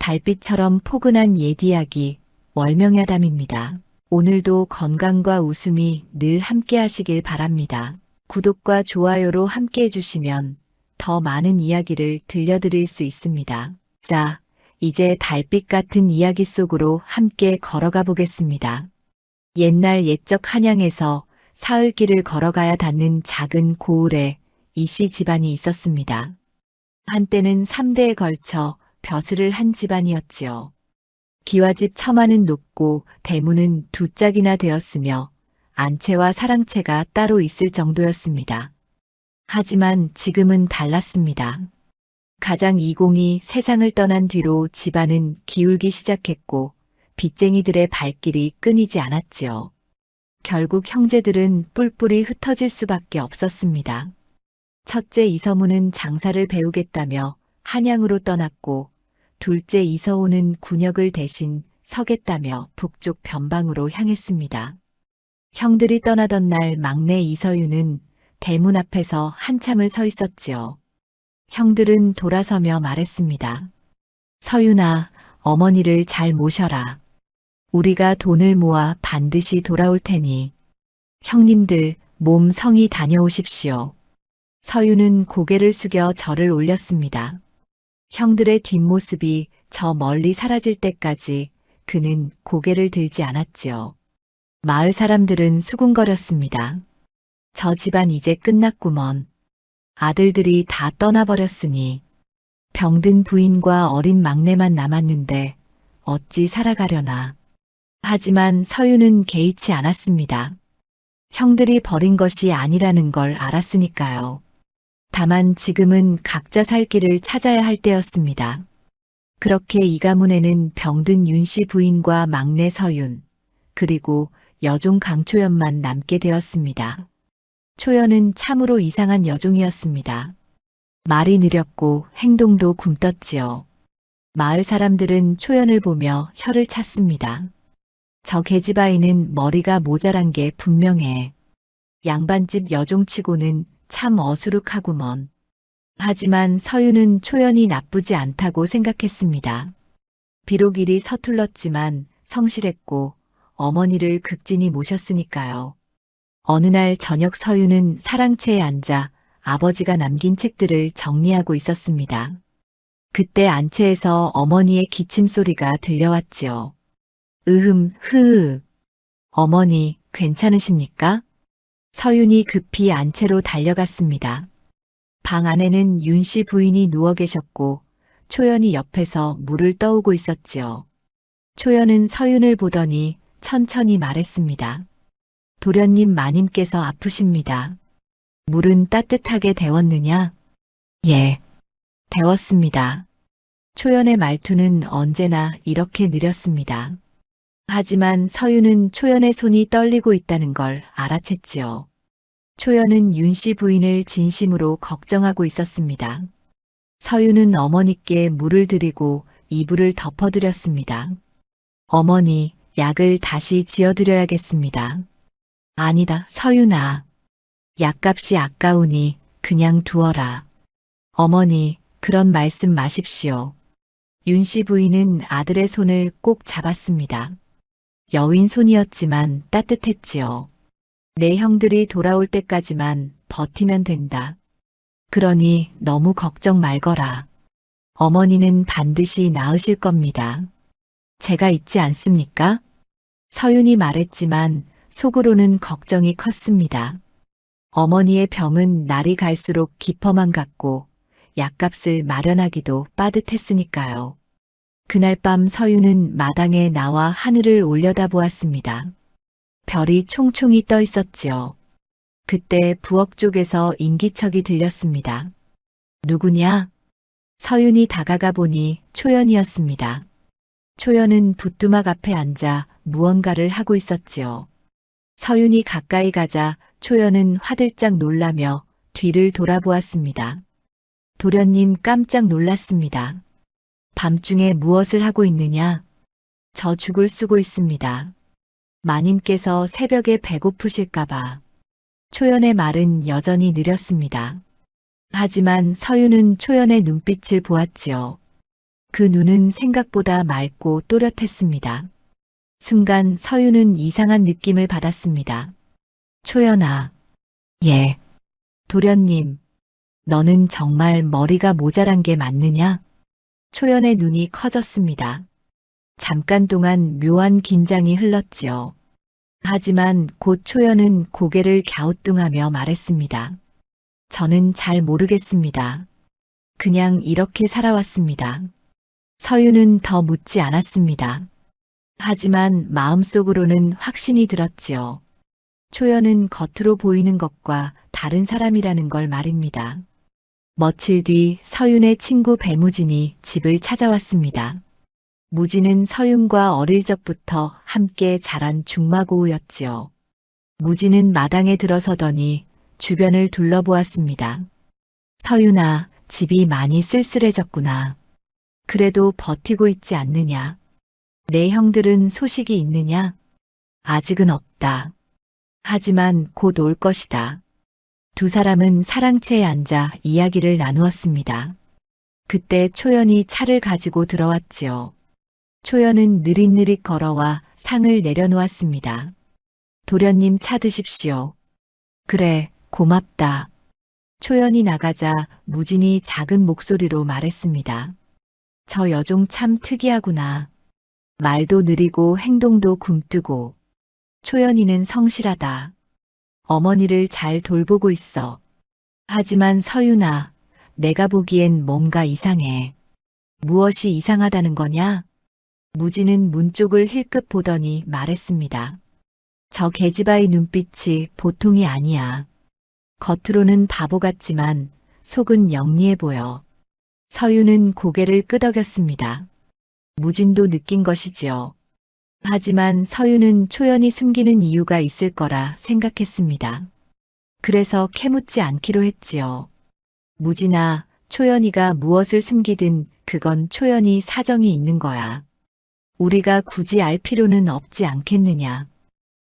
달빛처럼 포근한 옛 이야기, 월명야담입니다. 오늘도 건강과 웃음이 늘 함께 하시길 바랍니다. 구독과 좋아요로 함께 해주시면 더 많은 이야기를 들려드릴 수 있습니다. 자, 이제 달빛 같은 이야기 속으로 함께 걸어가 보겠습니다. 옛날 옛적 한양에서 사흘길을 걸어가야 닿는 작은 고을에 이씨 집안이 있었습니다. 한때는 3대에 걸쳐 벼슬을 한 집안이었지요. 기와집 처마는 높고 대문은 두 짝이나 되었으며 안채와 사랑채가 따로 있을 정도였습니다. 하지만 지금은 달랐습니다. 가장 이공이 세상을 떠난 뒤로 집안은 기울기 시작했고 빚쟁이들의 발길이 끊이지 않았지요. 결국 형제들은 뿔뿔이 흩어질 수밖에 없었습니다. 첫째 이서무는 장사를 배우겠다며 한양으로 떠났고 둘째 이서호는 군역을 대신 서겠다며 북쪽 변방으로 향했습니다. 형들이 떠나던 날 막내 이서유는 대문 앞에서 한참을 서 있었지요. 형들은 돌아서며 말했습니다. 서윤아, 어머니를 잘 모셔라. 우리가 돈을 모아 반드시 돌아올 테니 형님들 몸 성히 다녀오십시오. 서윤은 고개를 숙여 절을 올렸습니다. 형들의 뒷모습이 저 멀리 사라질 때까지 그는 고개를 들지 않았지요. 마을 사람들은 수군거렸습니다. 저 집안 이제 끝났구먼. 아들들이 다 떠나버렸으니 병든 부인과 어린 막내만 남았는데 어찌 살아가려나. 하지만 서윤은 개의치 않았습니다. 형들이 버린 것이 아니라는 걸 알았으니까요. 다만 지금은 각자 살 길을 찾아야 할 때였습니다. 그렇게 이 가문에는 병든 윤씨 부인과 막내 서윤, 그리고 여종 강초연만 남게 되었습니다. 초연은 참으로 이상한 여종이었습니다. 말이 느렸고 행동도 굼떴지요. 마을 사람들은 초연을 보며 혀를 찼습니다. 저 계집아이는 머리가 모자란 게 분명해. 양반집 여종치고는 참 어수룩하구먼. 하지만 서윤은 초연이 나쁘지 않다고 생각했습니다. 비록 일이 서툴렀지만 성실했고 어머니를 극진히 모셨으니까요. 어느 날 저녁 서윤은 사랑채에 앉아 아버지가 남긴 책들을 정리하고 있었습니다. 그때 안채에서 어머니의 기침소리가 들려왔지요. 흐으. 어머니, 괜찮으십니까? 서윤이 급히 안채로 달려갔습니다. 방 안에는 윤씨 부인이 누워 계셨고 초연이 옆에서 물을 떠오고 있었지요. 초연은 서윤을 보더니 천천히 말했습니다. 도련님 마님께서 아프십니다. 물은 따뜻하게 데웠느냐? 예, 데웠습니다. 초연의 말투는 언제나 이렇게 느렸습니다. 하지만 서윤은 초연의 손이 떨리고 있다는 걸 알아챘지요. 초연은 윤씨 부인을 진심으로 걱정하고 있었습니다. 서윤은 어머니께 물을 드리고 이불을 덮어드렸습니다. 어머니, 약을 다시 지어드려야겠습니다. 아니다, 서윤아. 약값이 아까우니 그냥 두어라. 어머니, 그런 말씀 마십시오. 윤씨 부인은 아들의 손을 꼭 잡았습니다. 여윈 손이었지만 따뜻했지요. 내 형들이 돌아올 때까지만 버티면 된다. 그러니 너무 걱정 말거라. 어머니는 반드시 나으실 겁니다. 제가 있지 않습니까? 서윤이 말했지만 속으로는 걱정이 컸습니다. 어머니의 병은 날이 갈수록 깊어만 갔고 약값을 마련하기도 빠듯했으니까요. 그날 밤 서윤은 마당에 나와 하늘을 올려다보았습니다. 별이 총총히 떠 있었지요. 그때 부엌 쪽에서 인기척이 들렸습니다. 누구냐? 서윤이 다가가 보니 초연이었습니다. 초연은 부뚜막 앞에 앉아 무언가를 하고 있었지요. 서윤이 가까이 가자 초연은 화들짝 놀라며 뒤를 돌아보았습니다. 도련님 깜짝 놀랐습니다. 밤중에 무엇을 하고 있느냐? 저 죽을 쓰고 있습니다. 마님께서 새벽에 배고프실까봐. 초연의 말은 여전히 느렸습니다. 하지만 서윤은 초연의 눈빛을 보았지요. 그 눈은 생각보다 맑고 또렷했습니다. 순간 서유는 이상한 느낌을 받았습니다. 초연아. 예. 도련님, 너는 정말 머리가 모자란 게 맞느냐? 초연의 눈이 커졌습니다. 잠깐 동안 묘한 긴장이 흘렀지요. 하지만 곧 초연은 고개를 갸우뚱하며 말했습니다. 저는 잘 모르겠습니다. 그냥 이렇게 살아왔습니다. 서유는 더 묻지 않았습니다. 하지만 마음속으로는 확신이 들었지요. 초연은 겉으로 보이는 것과 다른 사람이라는 걸 말입니다. 며칠 뒤 서윤의 친구 배무진이 집을 찾아왔습니다. 무진은 서윤과 어릴 적부터 함께 자란 중마고우였지요. 무진은 마당에 들어서더니 주변을 둘러보았습니다. 서윤아, 집이 많이 쓸쓸해졌구나. 그래도 버티고 있지 않느냐? 내 형들은 소식이 있느냐? 아직은 없다. 하지만 곧 올 것이다. 두 사람은 사랑채에 앉아 이야기를 나누었습니다. 그때 초연이 차를 가지고 들어왔지요. 초연은 느릿느릿 걸어와 상을 내려놓았습니다. 도련님 차 드십시오. 그래, 고맙다. 초연이 나가자 무진이 작은 목소리로 말했습니다. 저 여종 참 특이하구나. 말도 느리고 행동도 굼뜨고. 초연이는 성실하다. 어머니를 잘 돌보고 있어. 하지만 서윤아, 내가 보기엔 뭔가 이상해. 무엇이 이상하다는 거냐? 무진은 문 쪽을 힐끗 보더니 말했습니다. 저 계집아이 눈빛이 보통이 아니야. 겉으로는 바보 같지만 속은 영리해 보여. 서윤은 고개를 끄덕였습니다. 무진도 느낀 것이지요. 하지만 서윤은 초연이 숨기는 이유가 있을 거라 생각했습니다. 그래서 캐묻지 않기로 했지요. 무진아, 초연이가 무엇을 숨기든 그건 초연이 사정이 있는 거야. 우리가 굳이 알 필요는 없지 않겠느냐.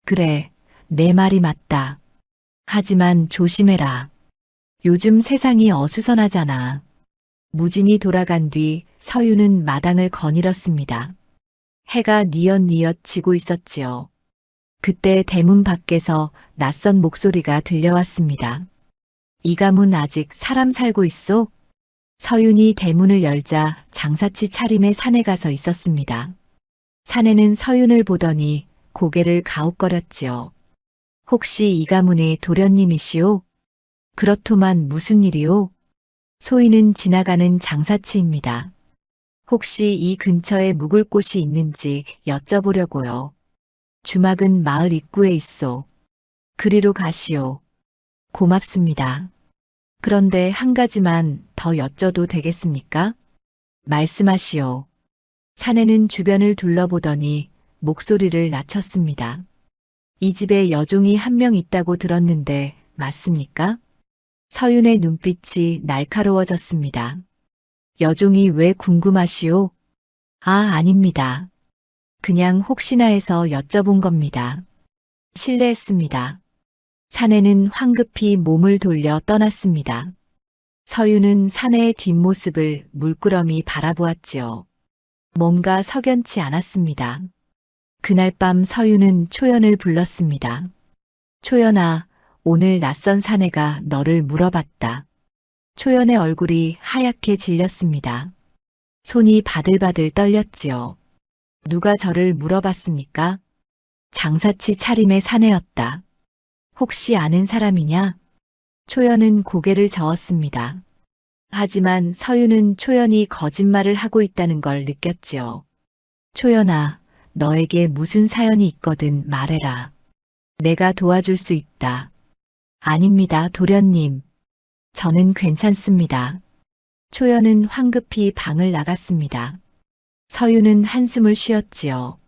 그래, 내 말이 맞다. 하지만 조심해라. 요즘 세상이 어수선하잖아. 무진이 돌아간 뒤 서윤은 마당을 거닐었습니다. 해가 뉘엿뉘엿 지고 있었지요. 그때 대문 밖에서 낯선 목소리가 들려왔습니다. 이 가문 아직 사람 살고 있소? 서윤이 대문을 열자 장사치 차림의 사내가 서 있었습니다. 사내는 서윤을 보더니 고개를 가웃거렸지요. 혹시 이 가문의 도련님이시오? 그렇더만 무슨 일이오? 소인은 지나가는 장사치입니다. 혹시 이 근처에 묵을 곳이 있는지 여쭤보려고요. 주막은 마을 입구에 있소. 그리로 가시오. 고맙습니다. 그런데 한 가지만 더 여쭤도 되겠습니까? 말씀하시오. 사내는 주변을 둘러보더니 목소리를 낮췄습니다. 이 집에 여종이 한 명 있다고 들었는데 맞습니까? 서윤의 눈빛이 날카로워졌습니다. 여종이 왜 궁금하시오? 아, 아닙니다. 그냥 혹시나 해서 여쭤본 겁니다. 실례했습니다. 사내는 황급히 몸을 돌려 떠났습니다. 서윤은 사내의 뒷모습을 물끄러미 바라보았지요. 뭔가 석연치 않았습니다. 그날 밤 서윤은 초연을 불렀습니다. 초연아, 오늘 낯선 사내가 너를 물어봤다. 초연의 얼굴이 하얗게 질렸습니다. 손이 바들바들 떨렸지요. 누가 저를 물어봤습니까? 장사치 차림의 사내였다. 혹시 아는 사람이냐? 초연은 고개를 저었습니다. 하지만 서윤은 초연이 거짓말을 하고 있다는 걸 느꼈지요. 초연아, 너에게 무슨 사연이 있거든 말해라. 내가 도와줄 수 있다. 아닙니다, 도련님. 저는 괜찮습니다. 초연은 황급히 방을 나갔습니다. 서윤은 한숨을 쉬었지요.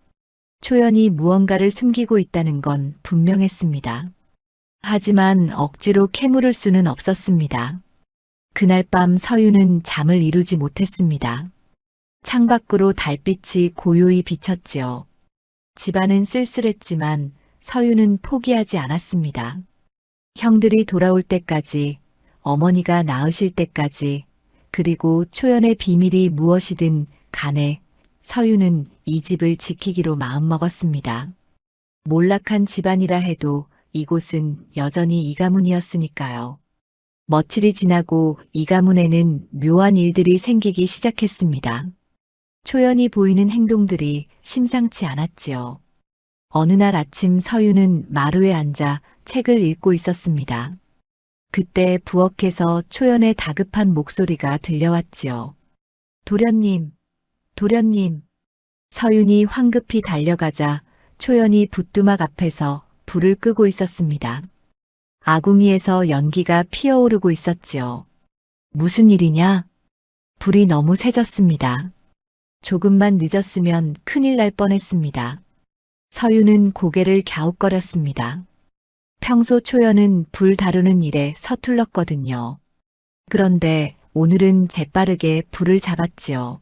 초연이 무언가를 숨기고 있다는 건 분명했습니다. 하지만 억지로 캐물을 수는 없었습니다. 그날 밤 서윤은 잠을 이루지 못했습니다. 창밖으로 달빛이 고요히 비쳤지요. 집안은 쓸쓸했지만 서윤은 포기하지 않았습니다. 형들이 돌아올 때까지, 어머니가 나으실 때까지, 그리고 초연의 비밀이 무엇이든 간에 서유는 이 집을 지키기로 마음먹었습니다. 몰락한 집안이라 해도 이곳은 여전히 이 가문이었으니까요. 며칠이 지나고 이 가문에는 묘한 일들이 생기기 시작했습니다. 초연히 보이는 행동들이 심상치 않았지요. 어느 날 아침 서유는 마루에 앉아 책을 읽고 있었습니다. 그때 부엌에서 초연의 다급한 목소리가 들려왔지요. 도련님, 도련님. 서윤이 황급히 달려가자 초연이 붓두막 앞에서 불을 끄고 있었습니다. 아궁이에서 연기가 피어오르고 있었지요. 무슨 일이냐? 불이 너무 세졌습니다. 조금만 늦었으면 큰일 날 뻔했습니다. 서윤은 고개를 갸웃거렸습니다. 평소 초연은 불 다루는 일에 서툴렀거든요. 그런데 오늘은 재빠르게 불을 잡았지요.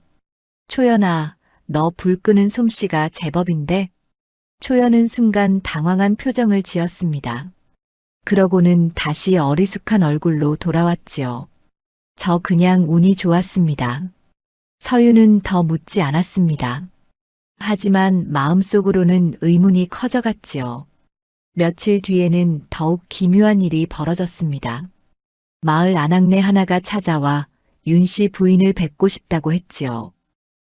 초연아, 너 불 끄는 솜씨가 제법인데? 초연은 순간 당황한 표정을 지었습니다. 그러고는 다시 어리숙한 얼굴로 돌아왔지요. 저 그냥 운이 좋았습니다. 서유는 더 묻지 않았습니다. 하지만 마음속으로는 의문이 커져갔지요. 며칠 뒤에는 더욱 기묘한 일이 벌어졌습니다. 마을 아낙네 하나가 찾아와 윤 씨 부인을 뵙고 싶다고 했지요.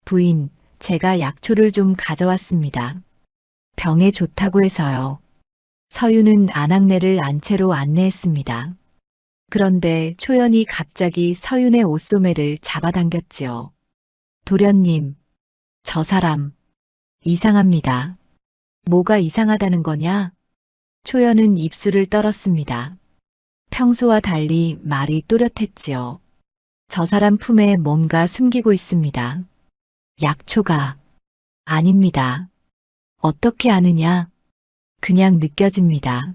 부인, 제가 약초를 좀 가져왔습니다. 병에 좋다고 해서요. 서유는 아낙네를 안채로 안내했습니다. 그런데 초연이 갑자기 서윤의 옷소매를 잡아당겼지요. 도련님, 저 사람 이상합니다. 뭐가 이상하다는 거냐? 초연은 입술을 떨었습니다. 평소와 달리 말이 또렷했지요. 저 사람 품에 뭔가 숨기고 있습니다. 약초가 아닙니다. 어떻게 아느냐? 그냥 느껴집니다.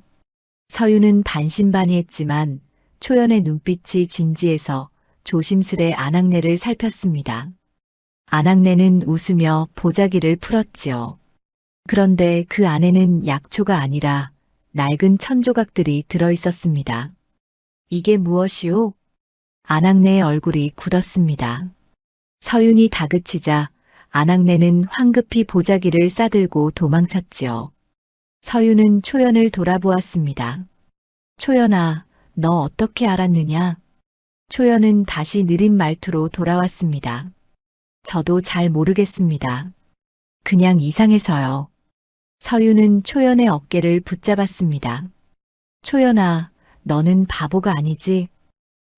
서유는 반신반의했지만 초연의 눈빛이 진지해서 조심스레 아낙네를 살폈습니다. 아낙네는 웃으며 보자기를 풀었지요. 그런데 그 안에는 약초가 아니라 낡은 천조각들이 들어있었습니다. 이게 무엇이오? 아낙네의 얼굴이 굳었습니다. 서윤이 다그치자 아낙네는 황급히 보자기를 싸들고 도망쳤지요. 서윤은 초연을 돌아보았습니다. 초연아, 너 어떻게 알았느냐? 초연은 다시 느린 말투로 돌아왔습니다. 저도 잘 모르겠습니다. 그냥 이상해서요. 서윤은 초연의 어깨를 붙잡았습니다. 초연아, 너는 바보가 아니지?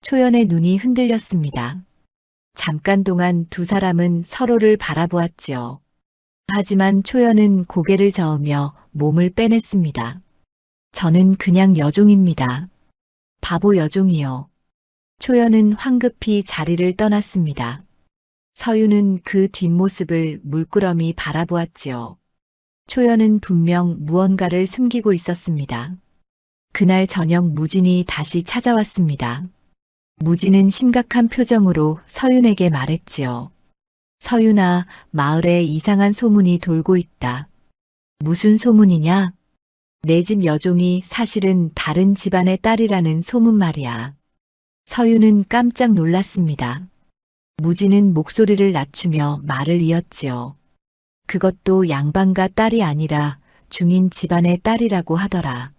초연의 눈이 흔들렸습니다. 잠깐 동안 두 사람은 서로를 바라보았지요. 하지만 초연은 고개를 저으며 몸을 빼냈습니다. 저는 그냥 여종입니다. 바보 여종이요. 초연은 황급히 자리를 떠났습니다. 서유는 그 뒷모습을 물끄러미 바라보았지요. 초연은 분명 무언가를 숨기고 있었습니다. 그날 저녁 무진이 다시 찾아왔습니다. 무진은 심각한 표정으로 서윤에게 말했지요. 서윤아, 마을에 이상한 소문이 돌고 있다. 무슨 소문이냐? 내 집 여종이 사실은 다른 집안의 딸이라는 소문 말이야. 서윤은 깜짝 놀랐습니다. 무진은 목소리를 낮추며 말을 이었지요. 그것도 양반가 딸이 아니라 중인 집안의 딸이라고 하더라.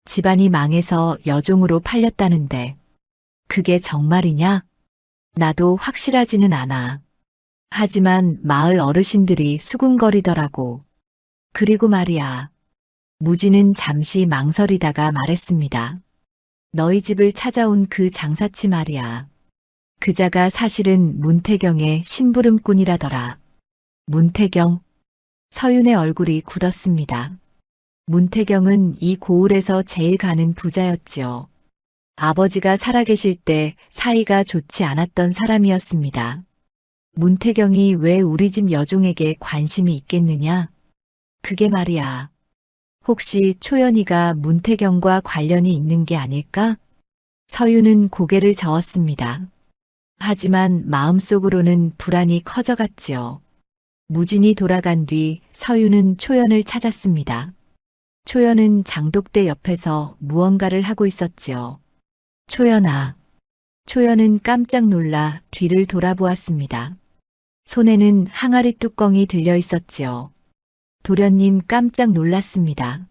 집안이 망해서 여종으로 팔렸다는데 그게 정말이냐? 나도 확실하지는 않아. 하지만 마을 어르신들이 수군거리더라고. 그리고 말이야. 무진은 잠시 망설이다가 말했습니다. 너희 집을 찾아온 그 장사치 말이야. 그자가 사실은 문태경의 심부름꾼이라더라. 문태경? 서윤의 얼굴이 굳었습니다. 문태경은 이 고을에서 제일 가는 부자였지요. 아버지가 살아계실 때 사이가 좋지 않았던 사람이었습니다. 문태경이 왜 우리 집 여종에게 관심이 있겠느냐? 그게 말이야. 혹시 초연이가 문태경과 관련이 있는 게 아닐까? 서윤은 고개를 저었습니다. 하지만 마음속으로는 불안이 커져갔지요. 무진이 돌아간 뒤 서윤은 초연을 찾았습니다. 초연은 장독대 옆에서 무언가를 하고 있었지요. 초연아. 초연은 깜짝 놀라 뒤를 돌아보았습니다. 손에는 항아리 뚜껑이 들려 있었지요. 도련님 깜짝 놀랐습니다.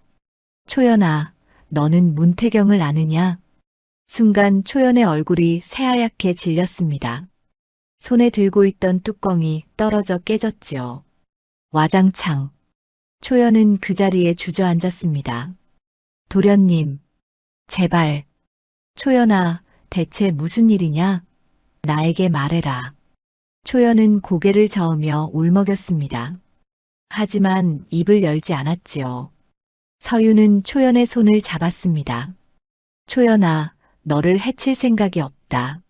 초연아, 너는 문태경을 아느냐? 순간 초연의 얼굴이 새하얗게 질렸습니다. 손에 들고 있던 뚜껑이 떨어져 깨졌지요. 와장창. 초연은 그 자리에 주저앉았습니다. 도련님, 제발. 초연아, 대체 무슨 일이냐? 나에게 말해라. 초연은 고개를 저으며 울먹였습니다. 하지만 입을 열지 않았지요. 서유는 초연의 손을 잡았습니다. 초연아, 너를 해칠 생각이 없다.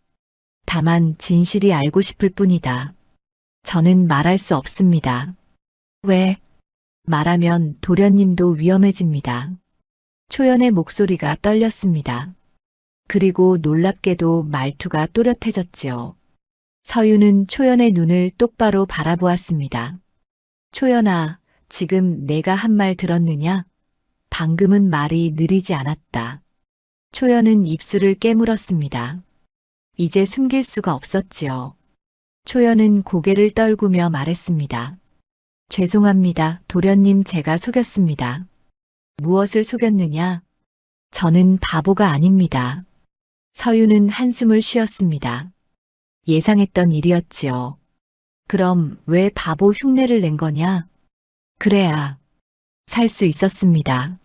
다만 진실이 알고 싶을 뿐이다. 저는 말할 수 없습니다. 왜? 말하면 도련님도 위험해집니다. 초연의 목소리가 떨렸습니다. 그리고 놀랍게도 말투가 또렷해졌지요. 서유는 초연의 눈을 똑바로 바라보았습니다. 초연아, 지금 내가 한 말 들었느냐? 방금은 말이 느리지 않았다. 초연은 입술을 깨물었습니다. 이제 숨길 수가 없었지요. 초연은 고개를 떨구며 말했습니다. 죄송합니다. 도련님, 제가 속였습니다. 무엇을 속였느냐? 저는 바보가 아닙니다. 서유는 한숨을 쉬었습니다. 예상했던 일이었지요. 그럼 왜 바보 흉내를 낸 거냐? 그래야 살 수 있었습니다.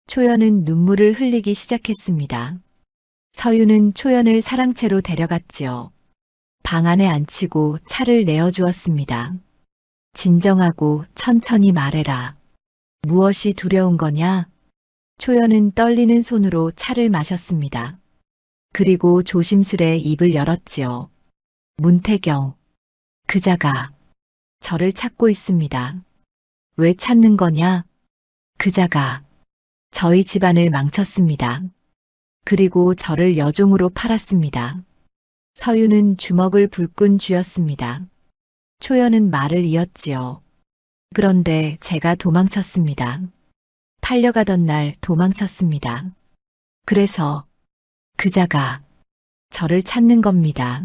초연은 눈물을 흘리기 시작했습니다. 서유는 초연을 사랑채로 데려갔지요. 방 안에 앉히고 차를 내어주었습니다. 진정하고 천천히 말해라. 무엇이 두려운 거냐? 초연은 떨리는 손으로 차를 마셨습니다. 그리고 조심스레 입을 열었지요. 문태경. 그자가 저를 찾고 있습니다. 왜 찾는 거냐? 그자가 저희 집안을 망쳤습니다. 그리고 저를 여종으로 팔았습니다. 서유는 주먹을 불끈 쥐었습니다. 초연은 말을 이었지요. 그런데 제가 도망쳤습니다. 팔려가던 날 도망쳤습니다. 그래서 그자가 저를 찾는 겁니다.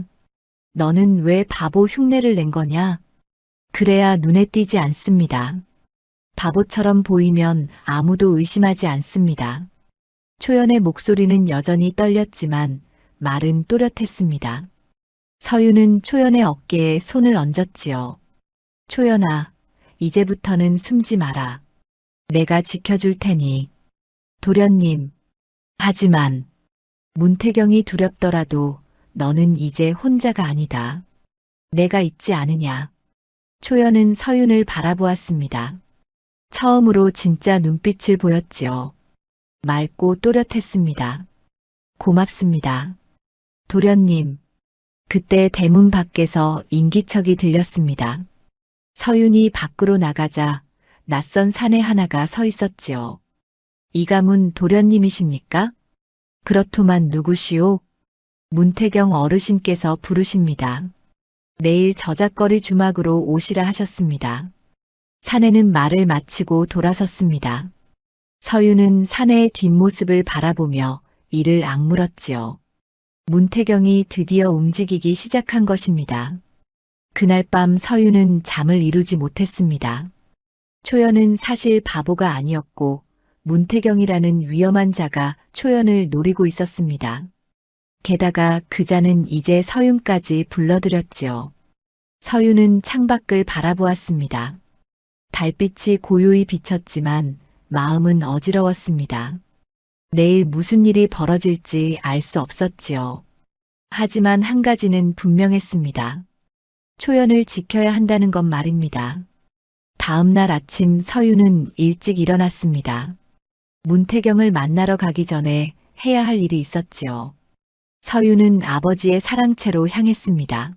너는 왜 바보 흉내를 낸 거냐? 그래야 눈에 띄지 않습니다. 바보처럼 보이면 아무도 의심하지 않습니다. 초연의 목소리는 여전히 떨렸지만 말은 또렷했습니다. 서유는 초연의 어깨에 손을 얹었지요. 초연아, 이제부터는 숨지 마라. 내가 지켜줄 테니. 도련님. 하지만 문태경이 두렵더라도 너는 이제 혼자가 아니다. 내가 있지 않으냐. 초연은 서윤을 바라보았습니다. 처음으로 진짜 눈빛을 보였지요. 맑고 또렷했습니다. 고맙습니다. 도련님. 그때 대문 밖에서 인기척이 들렸습니다. 서윤이 밖으로 나가자 낯선 사내 하나가 서 있었지요. 이 가문 도련님이십니까? 그렇더만 누구시오? 문태경 어르신께서 부르십니다. 내일 저작거리 주막으로 오시라 하셨습니다. 사내는 말을 마치고 돌아섰습니다. 서윤은 사내의 뒷모습을 바라보며 이를 악물었지요. 문태경이 드디어 움직이기 시작한 것입니다. 그날 밤 서윤은 잠을 이루지 못했습니다. 초연은 사실 바보가 아니었고 문태경이라는 위험한 자가 초연을 노리고 있었습니다. 게다가 그자는 이제 서윤까지 불러들였지요. 서윤은 창밖을 바라보았습니다. 달빛이 고요히 비쳤지만 마음은 어지러웠습니다. 내일 무슨 일이 벌어질지 알 수 없었지요. 하지만 한 가지는 분명했습니다. 초연을 지켜야 한다는 것 말입니다. 다음 날 아침 서윤은 일찍 일어났습니다. 문태경을 만나러 가기 전에 해야 할 일이 있었지요. 서윤은 아버지의 사랑채로 향했습니다.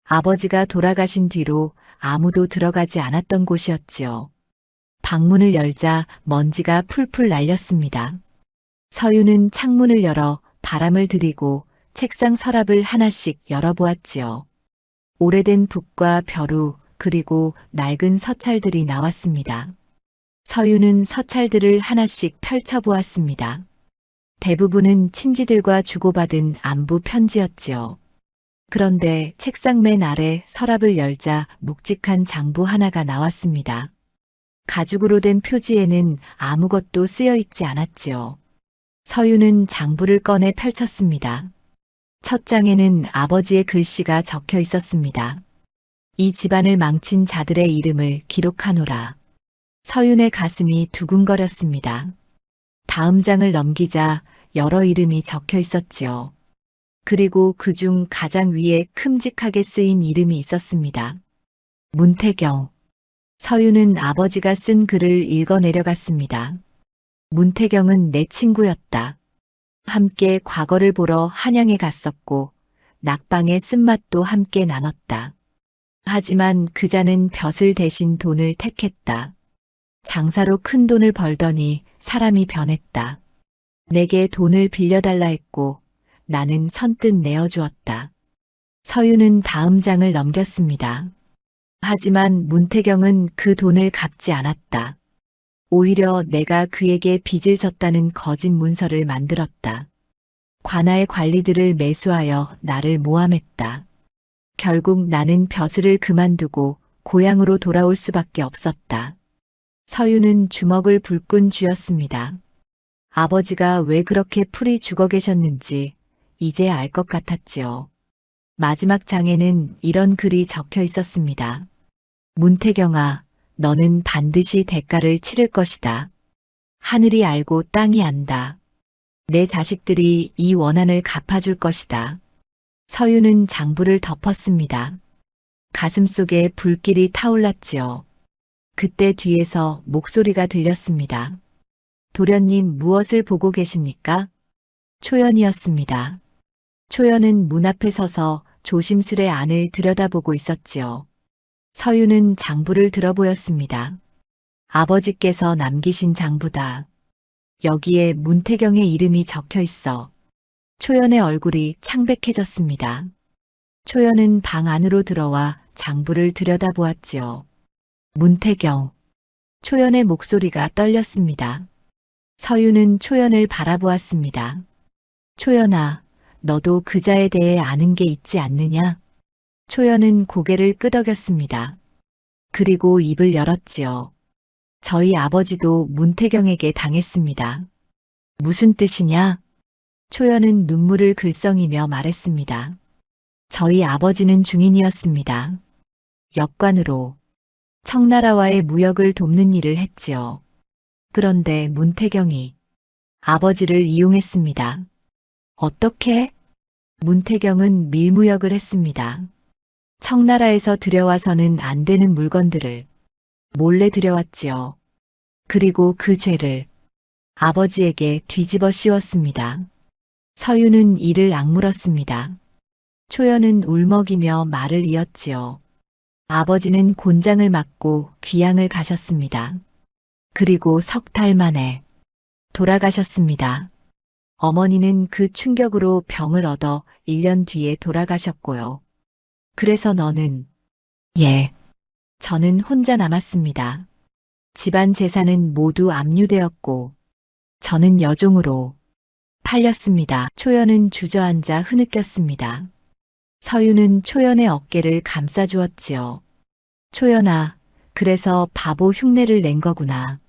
아버지가 돌아가신 뒤로 아무도 들어가지 않았던 곳이었지요. 방문을 열자 먼지가 풀풀 날렸습니다. 서윤은 창문을 열어 바람을 들이고 책상 서랍을 하나씩 열어보았지요. 오래된 붓과 벼루 그리고 낡은 서찰들이 나왔습니다. 서윤은 서찰들을 하나씩 펼쳐보았습니다. 대부분은 친지들과 주고받은 안부 편지였지요. 그런데 책상 맨 아래 서랍을 열자 묵직한 장부 하나가 나왔습니다. 가죽으로 된 표지에는 아무것도 쓰여 있지 않았지요. 서유는 장부를 꺼내 펼쳤습니다. 첫 장에는 아버지의 글씨가 적혀 있었습니다. 이 집안을 망친 자들의 이름을 기록하노라. 서윤의 가슴이 두근거렸습니다. 다음 장을 넘기자 여러 이름이 적혀 있었지요. 그리고 그중 가장 위에 큼직하게 쓰인 이름이 있었습니다. 문태경. 서윤은 아버지가 쓴 글을 읽어 내려갔습니다. 문태경은 내 친구였다. 함께 과거를 보러 한양에 갔었고 낙방의 쓴맛도 함께 나눴다. 하지만 그자는 벼슬 대신 돈을 택했다. 장사로 큰 돈을 벌더니 사람이 변했다. 내게 돈을 빌려달라 했고 나는 선뜻 내어주었다. 서유는 다음 장을 넘겼습니다. 하지만 문태경은 그 돈을 갚지 않았다. 오히려 내가 그에게 빚을 졌다는 거짓 문서를 만들었다. 관아의 관리들을 매수하여 나를 모함했다. 결국 나는 벼슬을 그만두고 고향으로 돌아올 수밖에 없었다. 서유는 주먹을 불끈 쥐었습니다. 아버지가 왜 그렇게 풀이 죽어 계셨는지 이제 알 것 같았지요. 마지막 장에는 이런 글이 적혀 있었습니다. 문태경아, 너는 반드시 대가를 치를 것이다. 하늘이 알고 땅이 안다. 내 자식들이 이 원한을 갚아줄 것이다. 서유는 장부를 덮었습니다. 가슴속에 불길이 타올랐지요. 그때 뒤에서 목소리가 들렸습니다. 도련님 무엇을 보고 계십니까? 초연이었습니다. 초연은 문 앞에 서서 조심스레 안을 들여다보고 있었지요. 서유는 장부를 들어보였습니다. 아버지께서 남기신 장부다. 여기에 문태경의 이름이 적혀 있어. 초연의 얼굴이 창백해졌습니다. 초연은 방 안으로 들어와 장부를 들여다보았지요. 문태경. 초연의 목소리가 떨렸습니다. 서유는 초연을 바라보았습니다. 초연아, 너도 그자에 대해 아는 게 있지 않느냐? 초연은 고개를 끄덕였습니다. 그리고 입을 열었지요. 저희 아버지도 문태경에게 당했습니다. 무슨 뜻이냐? 초연은 눈물을 글썽이며 말했습니다. 저희 아버지는 중인이었습니다. 역관으로 청나라와의 무역을 돕는 일을 했지요. 그런데 문태경이 아버지를 이용했습니다. 어떻게? 문태경은 밀무역을 했습니다. 청나라에서 들여와서는 안 되는 물건들을 몰래 들여왔지요. 그리고 그 죄를 아버지에게 뒤집어 씌웠습니다. 서유는 이를 악물었습니다. 초연은 울먹이며 말을 이었지요. 아버지는 곤장을 맞고 귀양을 가셨습니다. 그리고 석 달 만에 돌아가셨습니다. 어머니는 그 충격으로 병을 얻어 1년 뒤에 돌아가셨고요. 그래서 너는, 예, 저는 혼자 남았습니다. 집안 재산은 모두 압류되었고, 저는 여종으로 팔렸습니다. 초연은 주저앉아 흐느꼈습니다. 서유는 초연의 어깨를 감싸주었지요. 초연아, 그래서 바보 흉내를 낸 거구나.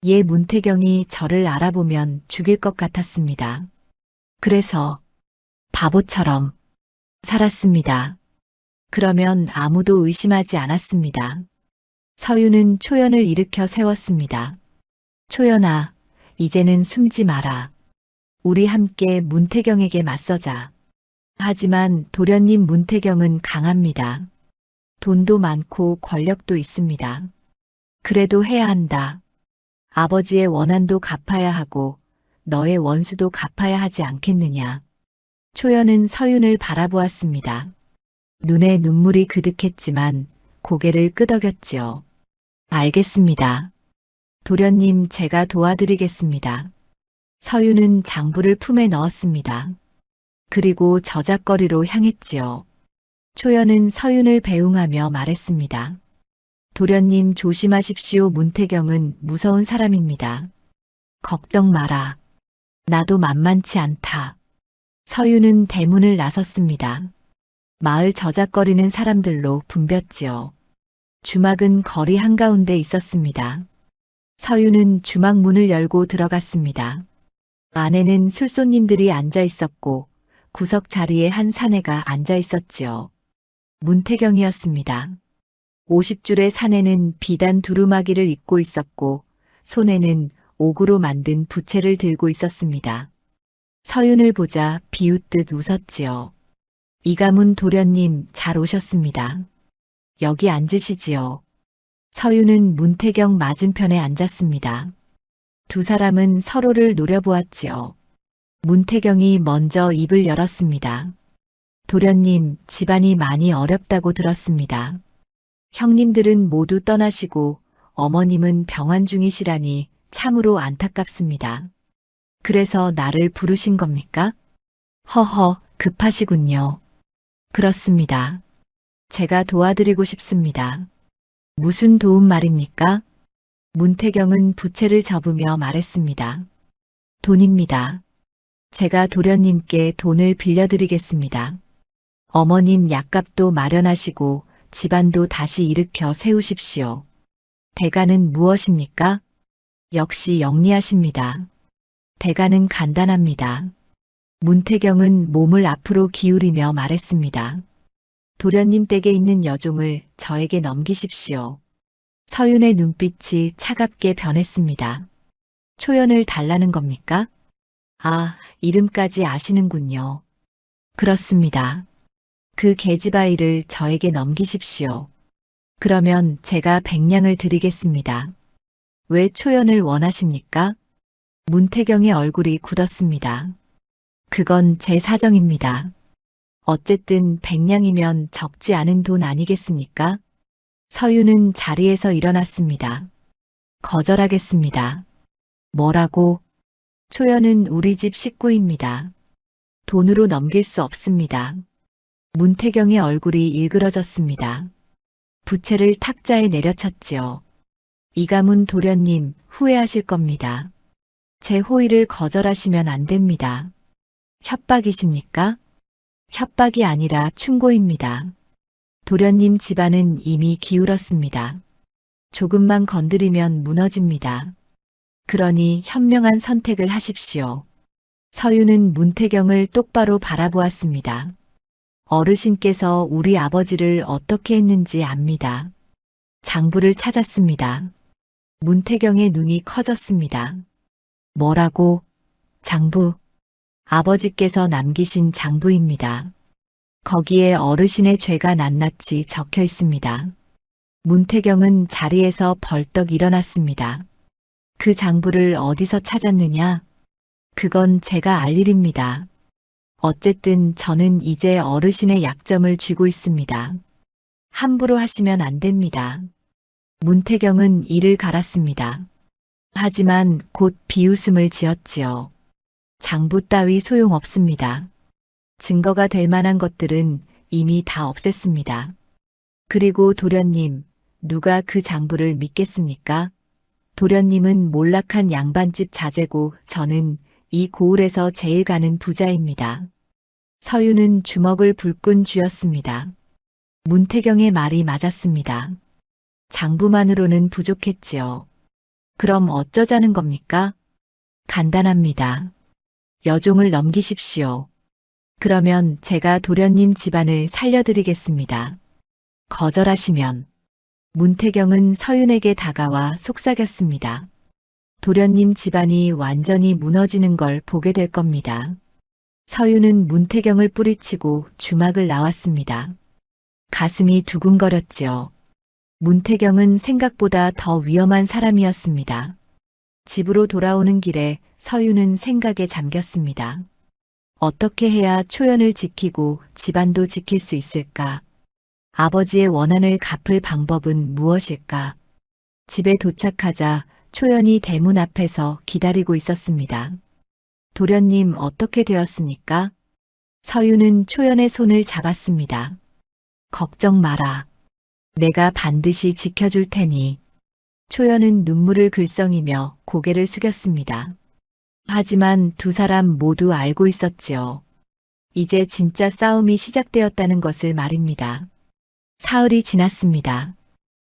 얘 문태경이 저를 알아보면 죽일 것 같았습니다. 그래서 바보처럼 살았습니다. 그러면 아무도 의심하지 않았습니다. 서유는 초연을 일으켜 세웠습니다. 초연아, 이제는 숨지 마라. 우리 함께 문태경에게 맞서자. 하지만 도련님 문태경은 강합니다. 돈도 많고 권력도 있습니다. 그래도 해야 한다. 아버지의 원한도 갚아야 하고 너의 원수도 갚아야 하지 않겠느냐. 초연은 서윤을 바라보았습니다. 눈에 눈물이 그득했지만 고개를 끄덕였지요. 알겠습니다. 도련님 제가 도와드리겠습니다. 서윤은 장부를 품에 넣었습니다. 그리고 저작거리로 향했지요. 초연은 서윤을 배웅하며 말했습니다. 도련님 조심하십시오. 문태경은 무서운 사람입니다. 걱정 마라. 나도 만만치 않다. 서윤은 대문을 나섰습니다. 마을 저작거리는 사람들로 붐볐지요. 주막은 거리 한가운데 있었습니다. 서유는 주막 문을 열고 들어갔습니다. 안에는 술손님들이 앉아 있었고 구석 자리에 한 사내가 앉아 있었지요. 문태경이었습니다. 50줄의 사내는 비단 두루마기를 입고 있었고 손에는 옥으로 만든 부채를 들고 있었습니다. 서윤을 보자 비웃듯 웃었지요. 이가문 도련님 잘 오셨습니다. 여기 앉으시지요. 서윤은 문태경 맞은편에 앉았습니다. 두 사람은 서로를 노려보았지요. 문태경이 먼저 입을 열었습니다. 도련님, 집안이 많이 어렵다고 들었습니다. 형님들은 모두 떠나시고 어머님은 병환 중이시라니 참으로 안타깝습니다. 그래서 나를 부르신 겁니까? 허허, 급하시군요. 그렇습니다. 제가 도와드리고 싶습니다. 무슨 도움 말입니까? 문태경은 부채를 접으며 말했습니다. 돈입니다. 제가 도련님께 돈을 빌려드리겠습니다. 어머님 약값도 마련하시고 집안도 다시 일으켜 세우십시오. 대가는 무엇입니까? 역시 영리하십니다. 대가는 간단합니다. 문태경은 몸을 앞으로 기울이며 말했습니다. 도련님 댁에 있는 여종을 저에게 넘기십시오. 서윤의 눈빛이 차갑게 변했습니다. 초연을 달라는 겁니까? 아, 이름까지 아시는군요. 그렇습니다. 그 계집아이를 저에게 넘기십시오. 그러면 제가 100냥을 드리겠습니다. 왜 초연을 원하십니까? 문태경의 얼굴이 굳었습니다. 그건 제 사정입니다. 어쨌든 100냥이면 적지 않은 돈 아니겠습니까? 서윤은 자리에서 일어났습니다. 거절하겠습니다. 뭐라고? 초연은 우리 집 식구입니다. 돈으로 넘길 수 없습니다. 문태경의 얼굴이 일그러졌습니다. 부채를 탁자에 내려쳤지요. 이가문 도련님 후회하실 겁니다. 제 호의를 거절하시면 안 됩니다. 협박이십니까? 협박이 아니라 충고입니다. 도련님 집안은 이미 기울었습니다. 조금만 건드리면 무너집니다. 그러니 현명한 선택을 하십시오. 서윤은 문태경을 똑바로 바라보았습니다. 어르신께서 우리 아버지를 어떻게 했는지 압니다. 장부를 찾았습니다. 문태경의 눈이 커졌습니다. 뭐라고? 장부. 아버지께서 남기신 장부입니다. 거기에 어르신의 죄가 낱낱이 적혀 있습니다. 문태경은 자리에서 벌떡 일어났습니다. 그 장부를 어디서 찾았느냐? 그건 제가 알 일입니다. 어쨌든 저는 이제 어르신의 약점을 쥐고 있습니다. 함부로 하시면 안 됩니다. 문태경은 이를 갈았습니다. 하지만 곧 비웃음을 지었지요. 장부 따위 소용없습니다. 증거가 될 만한 것들은 이미 다 없앴습니다. 그리고 도련님, 누가 그 장부를 믿겠습니까? 도련님은 몰락한 양반집 자제고 저는 이 고을에서 제일 가는 부자입니다. 서윤은 주먹을 불끈 쥐었습니다. 문태경의 말이 맞았습니다. 장부만으로는 부족했지요. 그럼 어쩌자는 겁니까? 간단합니다. 여종을 넘기십시오. 그러면 제가 도련님 집안을 살려드리겠습니다. 거절하시면 문태경은 서윤에게 다가와 속삭였습니다. 도련님 집안이 완전히 무너지는 걸 보게 될 겁니다. 서윤은 문태경을 뿌리치고 주막을 나왔습니다. 가슴이 두근거렸지요. 문태경은 생각보다 더 위험한 사람이었습니다. 집으로 돌아오는 길에 서윤은 생각에 잠겼습니다. 어떻게 해야 초연을 지키고 집안도 지킬 수 있을까? 아버지의 원한을 갚을 방법은 무엇일까? 집에 도착하자 초연이 대문 앞에서 기다리고 있었습니다. 도련님 어떻게 되었습니까? 서윤은 초연의 손을 잡았습니다. 걱정 마라. 내가 반드시 지켜줄 테니. 초연은 눈물을 글썽이며 고개를 숙였습니다. 하지만 두 사람 모두 알고 있었지요. 이제 진짜 싸움이 시작되었다는 것을 말입니다. 사흘이 지났습니다.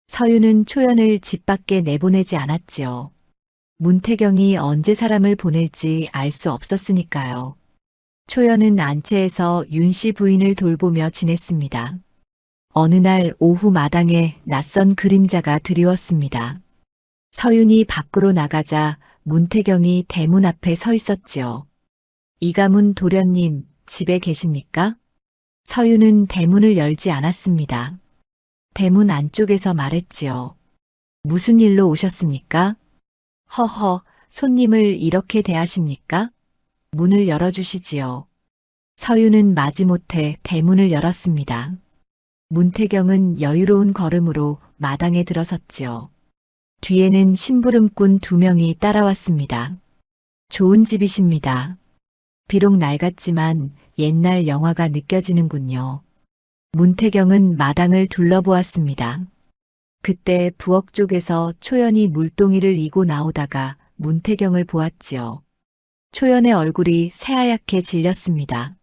서유는 초연을 집 밖에 내보내지 않았지요. 문태경이 언제 사람을 보낼지 알 수 없었으니까요. 초연은 안채에서 윤 씨 부인을 돌보며 지냈습니다. 어느 날 오후 마당에 낯선 그림자가 드리웠습니다. 서윤이 밖으로 나가자 문태경이 대문 앞에 서 있었지요. 이가문 도련님, 집에 계십니까? 서윤은 대문을 열지 않았습니다. 대문 안쪽에서 말했지요. 무슨 일로 오셨습니까? 허허, 손님을 이렇게 대하십니까? 문을 열어주시지요. 서윤은 마지못해 대문을 열었습니다. 문태경은 여유로운 걸음으로 마당에 들어섰지요. 뒤에는 심부름꾼 2명이 따라왔습니다. 좋은 집이십니다. 비록 낡았지만 옛날 영화가 느껴지는군요. 문태경은 마당을 둘러보았습니다. 그때 부엌 쪽에서 초연이 물동이를 이고 나오다가 문태경을 보았지요. 초연의 얼굴이 새하얗게 질렸습니다.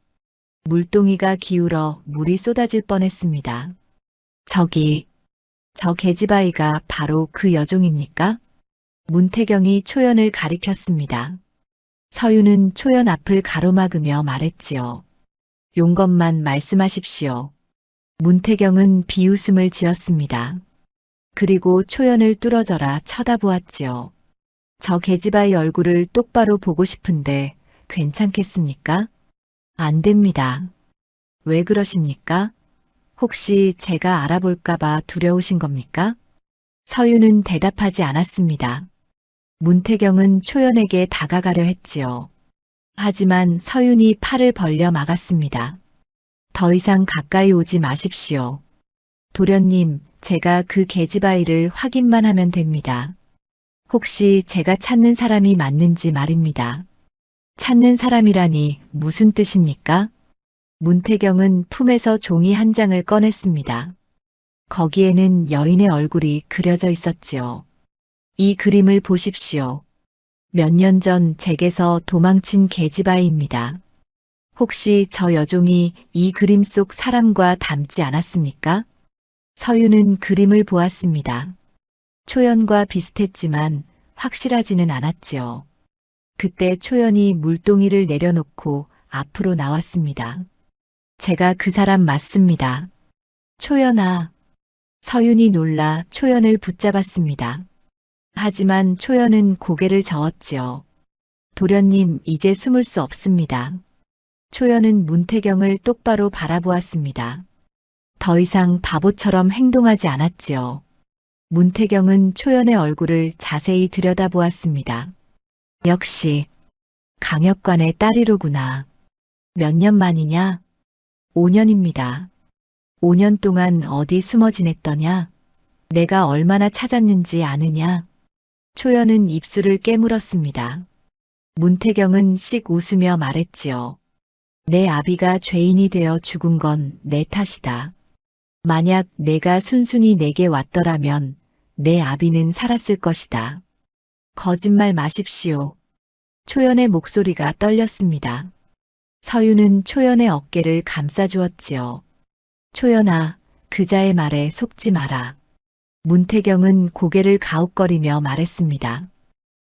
물동이가 기울어 물이 쏟아질 뻔했습니다. 저 계집아이가 바로 그 여종입니까? 문태경이 초연을 가리켰습니다. 서유는 초연 앞을 가로막으며 말했지요. 용건만 말씀하십시오. 문태경은 비웃음을 지었습니다. 그리고 초연을 뚫어져라 쳐다보았지요. 저 계집아이 얼굴을 똑바로 보고 싶은데 괜찮겠습니까? 안 됩니다. 왜 그러십니까? 혹시 제가 알아볼까봐 두려우신 겁니까? 서유는 대답하지 않았습니다. 문태경은 초연에게 다가가려 했지요. 하지만 서윤이 팔을 벌려 막았습니다. 더 이상 가까이 오지 마십시오. 도련님, 제가 그 계집아이를 확인만 하면 됩니다. 혹시 제가 찾는 사람이 맞는지 말입니다. 찾는 사람이라니 무슨 뜻입니까? 문태경은 품에서 종이 한 장을 꺼냈습니다. 거기에는 여인의 얼굴이 그려져 있었지요. 이 그림을 보십시오. 몇 년 전 댁에서 도망친 계집아이입니다. 혹시 저 여종이 이 그림 속 사람과 닮지 않았습니까? 서유는 그림을 보았습니다. 초연과 비슷했지만 확실하지는 않았지요. 그때 초연이 물동이를 내려놓고 앞으로 나왔습니다. 제가 그 사람 맞습니다. 초연아. 서윤이 놀라 초연을 붙잡았습니다. 하지만 초연은 고개를 저었지요. 도련님, 이제 숨을 수 없습니다. 초연은 문태경을 똑바로 바라보았습니다. 더 이상 바보처럼 행동하지 않았지요. 문태경은 초연의 얼굴을 자세히 들여다보았습니다. 역시 강역관의 딸이로구나. 몇 년 만이냐? 5년입니다. 5년 동안 어디 숨어 지냈더냐? 내가 얼마나 찾았는지 아느냐? 초연은 입술을 깨물었습니다. 문태경은 씩 웃으며 말했지요. 내 아비가 죄인이 되어 죽은 건 내 탓이다. 만약 내가 순순히 내게 왔더라면 내 아비는 살았을 것이다. 거짓말 마십시오. 초연의 목소리가 떨렸습니다. 서유는 초연의 어깨를 감싸주었지요. 초연아, 그자의 말에 속지 마라. 문태경은 고개를 가웃거리며 말했습니다.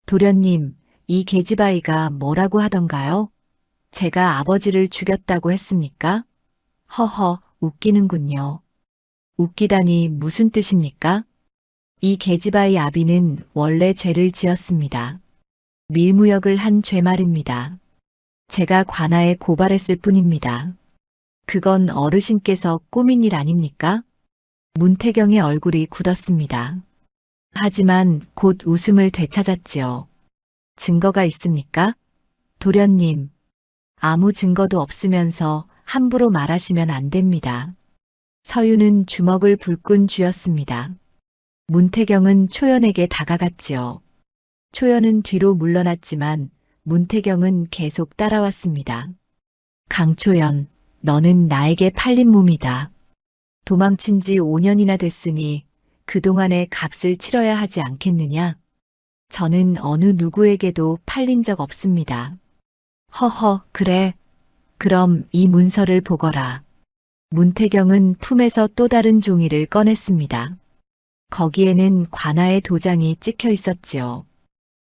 도련님, 이 계집아이가 뭐라고 하던가요? 제가 아버지를 죽였다고 했습니까? 허허, 웃기는군요. 웃기다니 무슨 뜻입니까? 이 계집아이 아비는 원래 죄를 지었습니다. 밀무역을 한 죄 말입니다. 제가 관아에 고발했을 뿐입니다. 그건 어르신께서 꾸민 일 아닙니까? 문태경의 얼굴이 굳었습니다. 하지만 곧 웃음을 되찾았지요. 증거가 있습니까? 도련님, 아무 증거도 없으면서 함부로 말하시면 안 됩니다. 서유는 주먹을 불끈 쥐었습니다. 문태경은 초연에게 다가갔지요. 초연은 뒤로 물러났지만 문태경은 계속 따라왔습니다. 강초연, 너는 나에게 팔린 몸이다. 도망친 지 5년이나 됐으니 그동안의 값을 치러야 하지 않겠느냐? 저는 어느 누구에게도 팔린 적 없습니다. 허허, 그래. 그럼 이 문서를 보거라. 문태경은 품에서 또 다른 종이를 꺼냈습니다. 거기에는 관아의 도장이 찍혀 있었지요.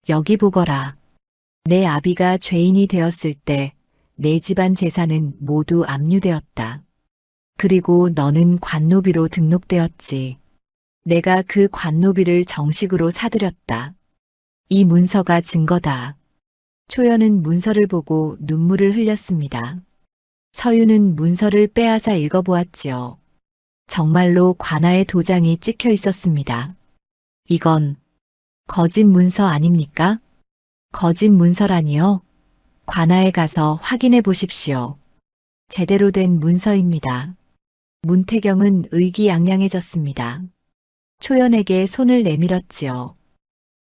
여기 보거라. 내 아비가 죄인이 되었을 때 내 집안 재산은 모두 압류되었다. 그리고 너는 관노비로 등록되었지. 내가 그 관노비를 정식으로 사들였다. 이 문서가 증거다. 초연은 문서를 보고 눈물을 흘렸습니다. 서유는 문서를 빼앗아 읽어보았지요. 정말로 관아의 도장이 찍혀 있었습니다. 이건 거짓 문서 아닙니까? 거짓 문서라니요? 관아에 가서 확인해 보십시오. 제대로 된 문서입니다. 문태경은 의기양양해졌습니다. 초연에게 손을 내밀었지요.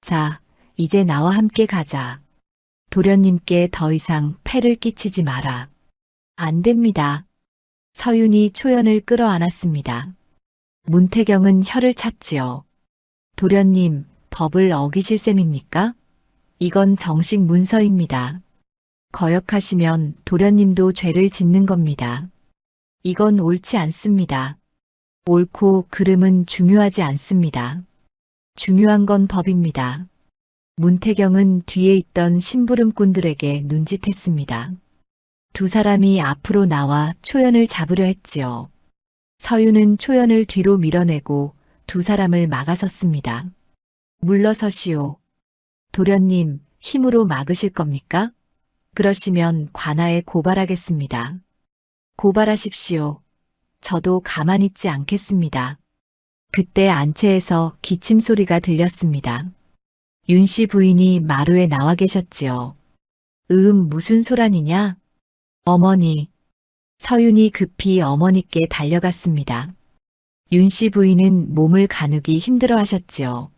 자, 이제 나와 함께 가자. 도련님께 더 이상 폐를 끼치지 마라. 안 됩니다. 서윤이 초연을 끌어안았습니다. 문태경은 혀를 찼지요. 도련님, 법을 어기실 셈입니까? 이건 정식 문서입니다. 거역하시면 도련님도 죄를 짓는 겁니다. 이건 옳지 않습니다. 옳고 그름은 중요하지 않습니다. 중요한 건 법입니다. 문태경은 뒤에 있던 심부름꾼들에게 눈짓했습니다. 두 사람이 앞으로 나와 초연을 잡으려 했지요. 서유는 초연을 뒤로 밀어내고 두 사람을 막아섰습니다. 물러서시오. 도련님, 힘으로 막으실 겁니까? 그러시면 관아에 고발하겠습니다. 고발하십시오. 저도 가만히 있지 않겠습니다. 그때 안채에서 기침 소리가 들렸습니다. 윤씨 부인이 마루에 나와 계셨지요. 무슨 소란이냐? 어머니. 서윤이 급히 어머니께 달려갔습니다. 윤씨 부인은 몸을 가누기 힘들어 하셨지요.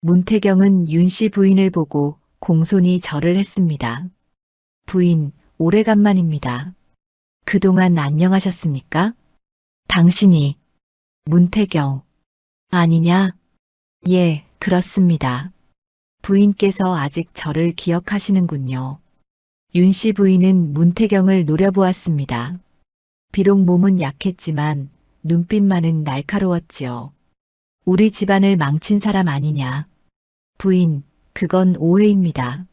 문태경은 윤씨 부인을 보고 공손히 절을 했습니다. 부인, 오래간만입니다. 그동안 안녕하셨습니까? 당신이 문태경 아니냐? 예, 그렇습니다. 부인께서 아직 저를 기억하시는군요. 윤씨 부인은 문태경을 노려보았습니다. 비록 몸은 약했지만 눈빛만은 날카로웠지요. 우리 집안을 망친 사람 아니냐? 부인, 그건 오해입니다.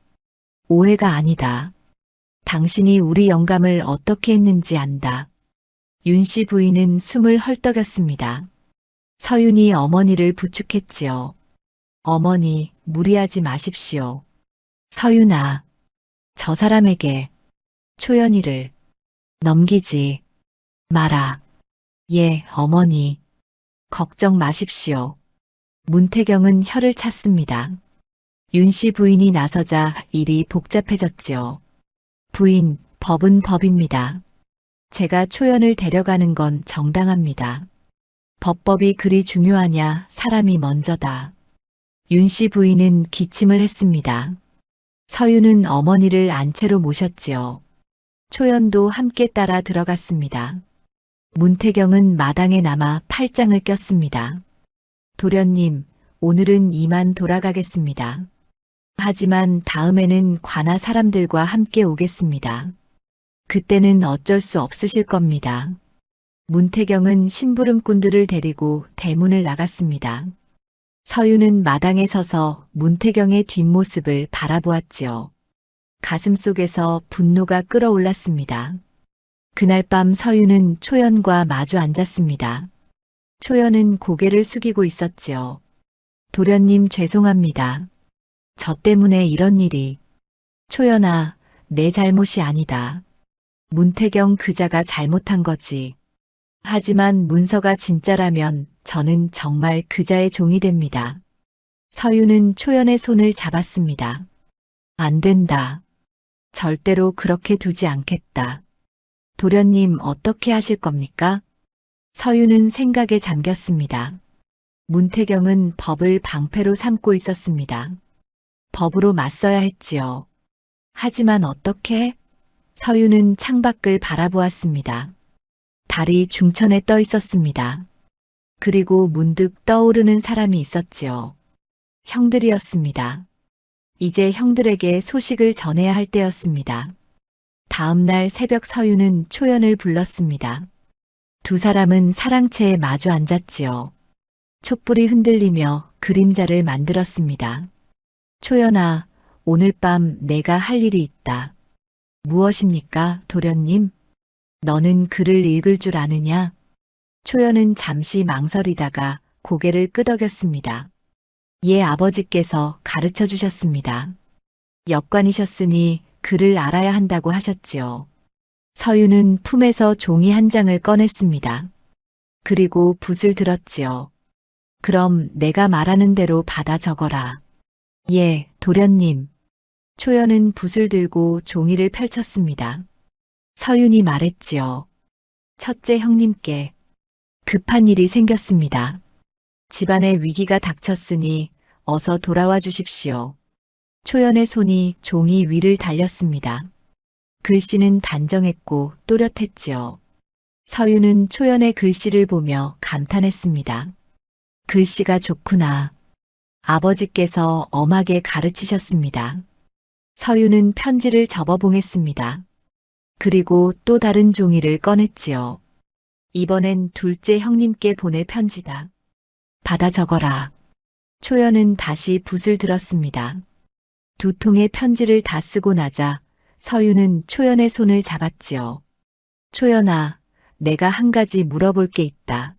오해가 아니다. 당신이 우리 영감을 어떻게 했는지 안다. 윤씨 부인은 숨을 헐떡였습니다. 서윤이 어머니를 부축했지요. 어머니, 무리하지 마십시오. 서윤아, 저 사람에게 초연이를 넘기지 마라. 예, 어머니. 걱정 마십시오. 문태경은 혀를 찼습니다. 윤씨 부인이 나서자 일이 복잡해졌지요. 부인, 법은 법입니다. 제가 초연을 데려가는 건 정당합니다. 법법이 그리 중요하냐, 사람이 먼저다. 윤씨 부인은 기침을 했습니다. 서유는 어머니를 안채로 모셨지요. 초연도 함께 따라 들어갔습니다. 문태경은 마당에 남아 팔짱을 꼈습니다. 도련님, 오늘은 이만 돌아가겠습니다. 하지만 다음에는 관아 사람들과 함께 오겠습니다. 그때는 어쩔 수 없으실 겁니다. 문태경은 심부름꾼들을 데리고 대문을 나갔습니다. 서유는 마당에 서서 문태경의 뒷모습을 바라보았지요. 가슴속에서 분노가 끓어올랐습니다. 그날 밤 서유는 초연과 마주 앉았습니다. 초연은 고개를 숙이고 있었지요. 도련님 죄송합니다. 저 때문에 이런 일이. 초연아, 내 잘못이 아니다. 문태경 그자가 잘못한 거지. 하지만 문서가 진짜라면 저는 정말 그자의 종이 됩니다. 서유는 초연의 손을 잡았습니다. 안 된다. 절대로 그렇게 두지 않겠다. 도련님 어떻게 하실 겁니까? 서유는 생각에 잠겼습니다. 문태경은 법을 방패로 삼고 있었습니다. 법으로 맞서야 했지요. 하지만 어떻게? 서유는 창밖을 바라보았습니다. 달이 중천에 떠 있었습니다. 그리고 문득 떠오르는 사람이 있었지요. 형들이었습니다. 이제 형들에게 소식을 전해야 할 때였습니다. 다음 날 새벽 서유는 초연을 불렀습니다. 두 사람은 사랑채에 마주 앉았지요. 촛불이 흔들리며 그림자를 만들었습니다. 초연아, 오늘 밤 내가 할 일이 있다. 무엇입니까, 도련님? 너는 글을 읽을 줄 아느냐? 초연은 잠시 망설이다가 고개를 끄덕였습니다. 예, 아버지께서 가르쳐 주셨습니다. 역관이셨으니 글을 알아야 한다고 하셨지요. 서유는 품에서 종이 한 장을 꺼냈습니다. 그리고 붓을 들었지요. 그럼 내가 말하는 대로 받아 적어라. 예, 도련님. 초연은 붓을 들고 종이를 펼쳤습니다. 서윤이 말했지요. 첫째 형님께 급한 일이 생겼습니다. 집안에 위기가 닥쳤으니 어서 돌아와 주십시오. 초연의 손이 종이 위를 달렸습니다. 글씨는 단정했고 또렷했지요. 서유는 초연의 글씨를 보며 감탄했습니다. 글씨가 좋구나. 아버지께서 엄하게 가르치셨습니다. 서유는 편지를 접어봉했습니다. 그리고 또 다른 종이를 꺼냈지요. 이번엔 둘째 형님께 보낼 편지다. 받아 적어라. 초연은 다시 붓을 들었습니다. 두 통의 편지를 다 쓰고 나자 서유는 초연의 손을 잡았지요. 초연아, 내가 한 가지 물어볼 게 있다.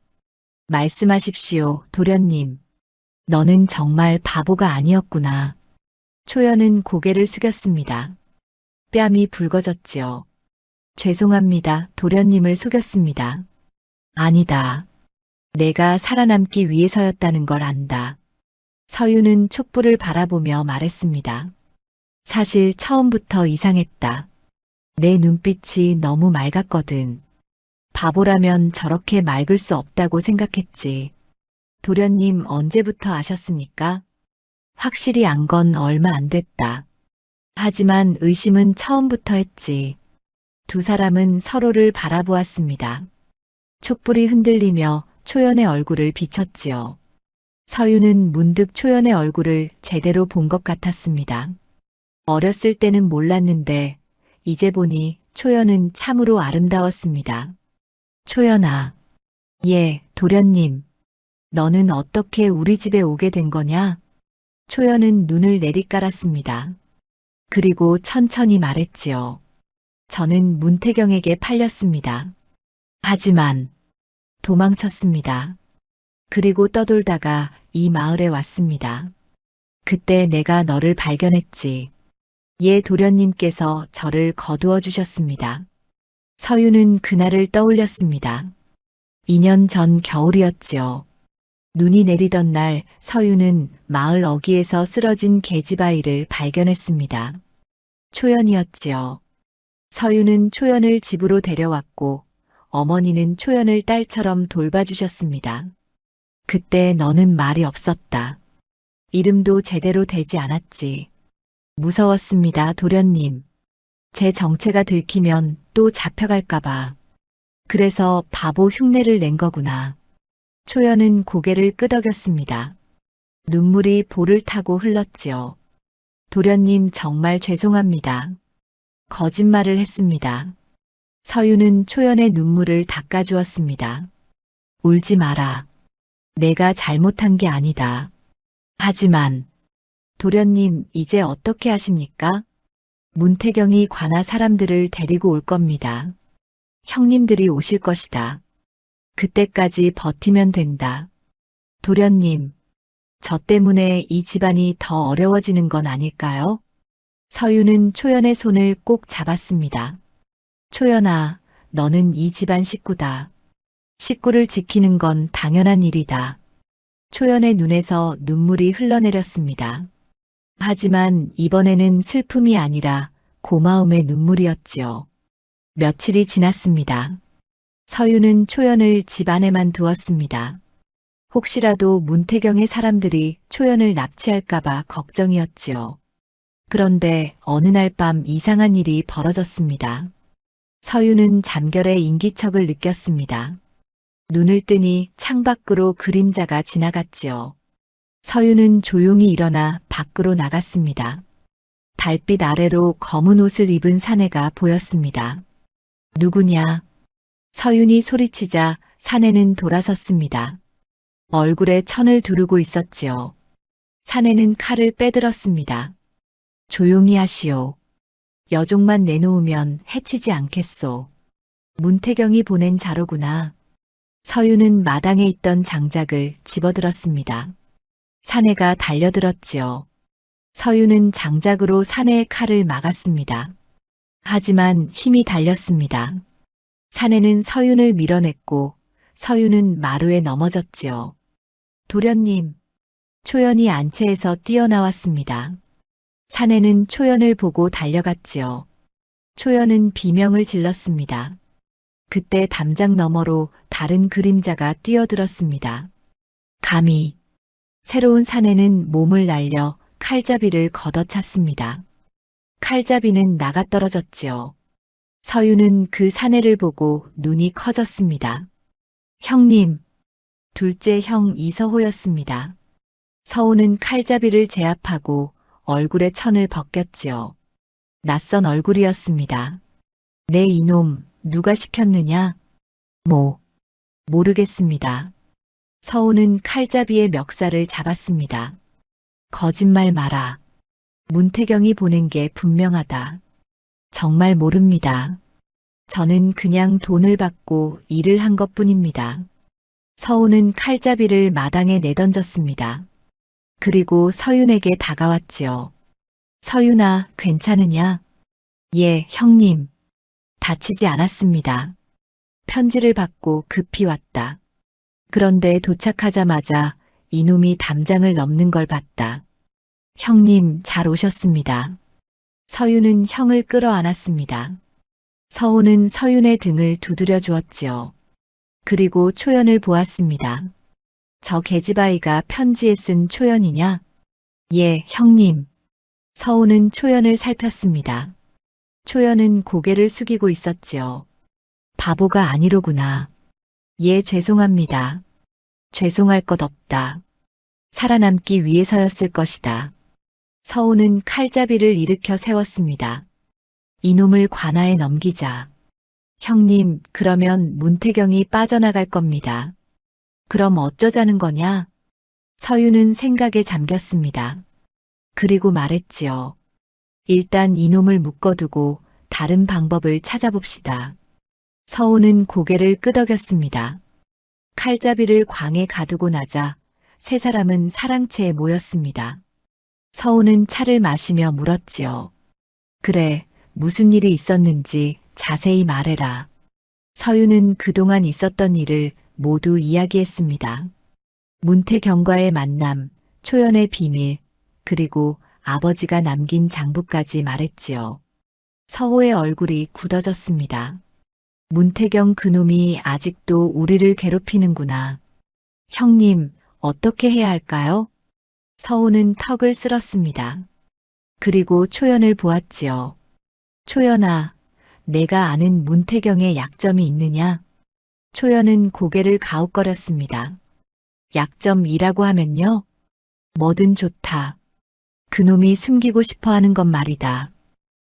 말씀하십시오, 도련님. 너는 정말 바보가 아니었구나. 초연은 고개를 숙였습니다. 뺨이 붉어졌지요. 죄송합니다, 도련님을 속였습니다. 아니다. 내가 살아남기 위해서였다는 걸 안다. 서유는 촛불을 바라보며 말했습니다. 사실 처음부터 이상했다. 내 눈빛이 너무 맑았거든. 바보라면 저렇게 맑을 수 없다고 생각했지. 도련님 언제부터 아셨습니까? 확실히 안 건 얼마 안 됐다. 하지만 의심은 처음부터 했지. 두 사람은 서로를 바라보았습니다. 촛불이 흔들리며 초연의 얼굴을 비췄지요. 서유는 문득 초연의 얼굴을 제대로 본 것 같았습니다. 어렸을 때는 몰랐는데 이제 보니 초연은 참으로 아름다웠습니다. 초연아. 예, 도련님. 너는 어떻게 우리 집에 오게 된 거냐? 초연은 눈을 내리깔았습니다. 그리고 천천히 말했지요. 저는 문태경에게 팔렸습니다. 하지만 도망쳤습니다. 그리고 떠돌다가 이 마을에 왔습니다. 그때 내가 너를 발견했지. 예, 도련님께서 저를 거두어 주셨습니다. 서유는 그날을 떠올렸습니다. 2년 전 겨울이었지요. 눈이 내리던 날 서유는 마을 어귀에서 쓰러진 계집아이를 발견했습니다. 초연이었지요. 서유는 초연을 집으로 데려왔고 어머니는 초연을 딸처럼 돌봐주셨습니다. 그때 너는 말이 없었다. 이름도 제대로 되지 않았지. 무서웠습니다, 도련님. 제 정체가 들키면 또 잡혀갈까봐. 그래서 바보 흉내를 낸 거구나. 초연은 고개를 끄덕였습니다. 눈물이 볼을 타고 흘렀지요. 도련님 정말 죄송합니다. 거짓말을 했습니다. 서유는 초연의 눈물을 닦아주었습니다. 울지 마라. 내가 잘못한 게 아니다. 하지만 도련님 이제 어떻게 하십니까? 문태경이 관아 사람들을 데리고 올 겁니다. 형님들이 오실 것이다. 그때까지 버티면 된다. 도련님, 저 때문에 이 집안이 더 어려워지는 건 아닐까요? 서유는 초연의 손을 꼭 잡았습니다. 초연아, 너는 이 집안 식구다. 식구를 지키는 건 당연한 일이다. 초연의 눈에서 눈물이 흘러내렸습니다. 하지만 이번에는 슬픔이 아니라 고마움의 눈물이었지요. 며칠이 지났습니다. 서유는 초연을 집 안에만 두었습니다. 혹시라도 문태경의 사람들이 초연을 납치할까봐 걱정이었지요. 그런데 어느 날 밤 이상한 일이 벌어졌습니다. 서유는 잠결에 인기척을 느꼈습니다. 눈을 뜨니 창밖으로 그림자가 지나갔지요. 서유는 조용히 일어나 밖으로 나갔습니다. 달빛 아래로 검은 옷을 입은 사내가 보였습니다. 누구냐? 서윤이 소리치자 사내는 돌아섰습니다. 얼굴에 천을 두르고 있었지요. 사내는 칼을 빼들었습니다. 조용히 하시오. 여종만 내놓으면 해치지 않겠소. 문태경이 보낸 자로구나. 서윤은 마당에 있던 장작을 집어들었습니다. 사내가 달려들었지요. 서윤은 장작으로 사내의 칼을 막았습니다. 하지만 힘이 달렸습니다. 사내는 서윤을 밀어냈고 서윤은 마루에 넘어졌지요. 도련님, 초연이 안채에서 뛰어나왔습니다. 사내는 초연을 보고 달려갔지요. 초연은 비명을 질렀습니다. 그때 담장 너머로 다른 그림자가 뛰어들었습니다. 감히 새로운 사내는 몸을 날려 칼잡이를 걷어찼습니다. 칼잡이는 나가떨어졌지요. 서윤은 그 사내를 보고 눈이 커졌습니다. 형님, 둘째 형 이서호였습니다. 서호는 칼잡이를 제압하고 얼굴에 천을 벗겼지요. 낯선 얼굴이었습니다. 내 이놈 누가 시켰느냐? 모르겠습니다. 서호는 칼잡이의 멱살을 잡았습니다. 거짓말 마라. 문태경이 보낸 게 분명하다. 정말 모릅니다. 저는 그냥 돈을 받고 일을 한 것뿐입니다. 서호는 칼잡이를 마당에 내던졌습니다. 그리고 서윤에게 다가왔지요. 서윤아, 괜찮으냐? 예, 형님. 다치지 않았습니다. 편지를 받고 급히 왔다. 그런데 도착하자마자 이놈이 담장을 넘는 걸 봤다. 형님, 잘 오셨습니다. 서윤은 형을 끌어안았습니다. 서호는 서윤의 등을 두드려 주었지요. 그리고 초연을 보았습니다. 저 계집아이가 편지에 쓴 초연이냐? 예, 형님. 서호는 초연을 살폈습니다. 초연은 고개를 숙이고 있었지요. 바보가 아니로구나. 예, 죄송합니다. 죄송할 것 없다. 살아남기 위해서였을 것이다. 서호는 칼잡이를 일으켜 세웠습니다. 이놈을 관아에 넘기자. 형님, 그러면 문태경이 빠져나갈 겁니다. 그럼 어쩌자는 거냐? 서윤은 생각에 잠겼습니다. 그리고 말했지요. 일단 이놈을 묶어두고 다른 방법을 찾아봅시다. 서호는 고개를 끄덕였습니다. 칼잡이를 광에 가두고 나자 세 사람은 사랑채에 모였습니다. 서호는 차를 마시며 물었지요. 그래, 무슨 일이 있었는지 자세히 말해라. 서윤은 그동안 있었던 일을 모두 이야기했습니다. 문태경과의 만남, 초연의 비밀, 그리고 아버지가 남긴 장부까지 말했지요. 서호의 얼굴이 굳어졌습니다. 문태경 그놈이 아직도 우리를 괴롭히는구나. 형님, 어떻게 해야 할까요? 서호는 턱을 쓸었습니다. 그리고 초연을 보았지요. 초연아, 내가 아는 문태경의 약점이 있느냐? 초연은 고개를 가웃거렸습니다. 약점이라고 하면요? 뭐든 좋다. 그놈이 숨기고 싶어 하는 것 말이다.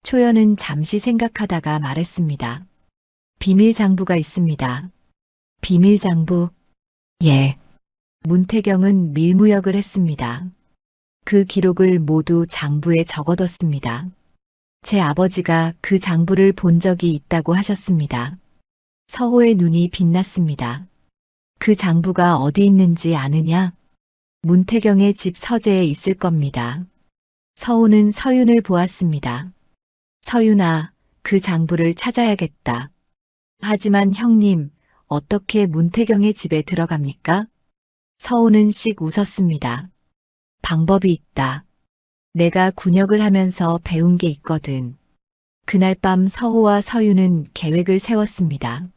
초연은 잠시 생각하다가 말했습니다. 비밀 장부가 있습니다. 비밀 장부? 예. 문태경은 밀무역을 했습니다. 그 기록을 모두 장부에 적어뒀습니다. 제 아버지가 그 장부를 본 적이 있다고 하셨습니다. 서호의 눈이 빛났습니다. 그 장부가 어디 있는지 아느냐? 문태경의 집 서재에 있을 겁니다. 서호는 서윤을 보았습니다. 서윤아, 그 장부를 찾아야겠다. 하지만 형님, 어떻게 문태경의 집에 들어갑니까? 서호는 씩 웃었습니다. 방법이 있다. 내가 군역을 하면서 배운 게 있거든. 그날 밤 서호와 서윤은 계획을 세웠습니다.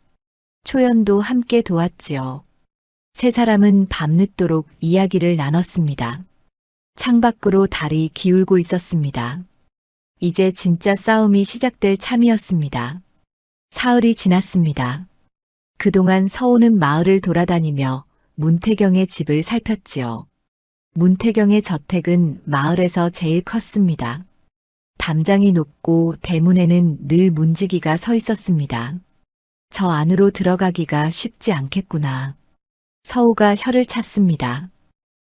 초연도 함께 도왔지요. 세 사람은 밤늦도록 이야기를 나눴습니다. 창밖으로 달이 기울고 있었습니다. 이제 진짜 싸움이 시작될 참이었습니다. 사흘이 지났습니다. 그동안 서호는 마을을 돌아다니며 문태경의 집을 살폈지요. 문태경의 저택은 마을에서 제일 컸습니다. 담장이 높고 대문에는 늘 문지기가 서 있었습니다. 저 안으로 들어가기가 쉽지 않겠구나. 서우가 혀를 찼습니다.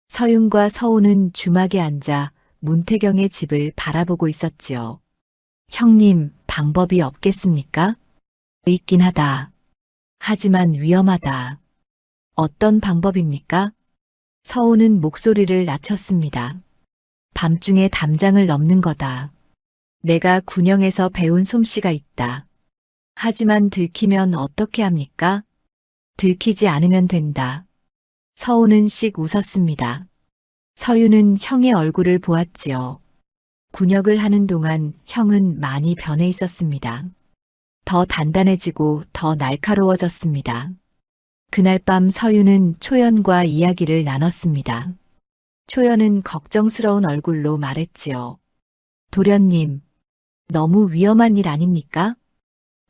서윤과 서우는 주막에 앉아 문태경의 집을 바라보고 있었지요. 형님, 방법이 없겠습니까? 있긴 하다. 하지만 위험하다. 어떤 방법입니까? 서우는 목소리를 낮췄습니다. 밤중에 담장을 넘는 거다. 내가 군영에서 배운 솜씨가 있다. 하지만 들키면 어떻게 합니까? 들키지 않으면 된다. 서우는 씩 웃었습니다. 서유는 형의 얼굴을 보았지요. 군역을 하는 동안 형은 많이 변해 있었습니다. 더 단단해지고 더 날카로워졌습니다. 그날 밤 서유는 초연과 이야기를 나눴습니다. 초연은 걱정스러운 얼굴로 말했지요. 도련님, 너무 위험한 일 아닙니까?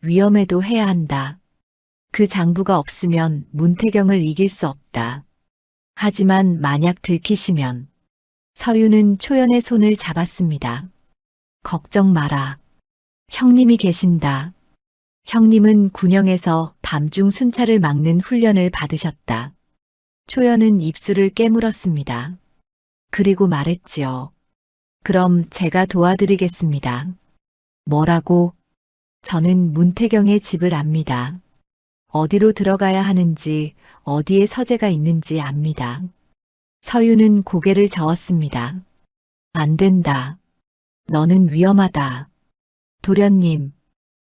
위험해도 해야 한다. 그 장부가 없으면 문태경을 이길 수 없다. 하지만 만약 들키시면 서유는 초연의 손을 잡았습니다. 걱정 마라. 형님이 계신다. 형님은 군영에서 밤중 순찰을 막는 훈련을 받으셨다. 초연은 입술을 깨물었습니다. 그리고 말했지요. 그럼 제가 도와드리겠습니다. 뭐라고? 저는 문태경의 집을 압니다. 어디로 들어가야 하는지, 어디에 서재가 있는지 압니다. 서유는 고개를 저었습니다. 안 된다. 너는 위험하다. 도련님,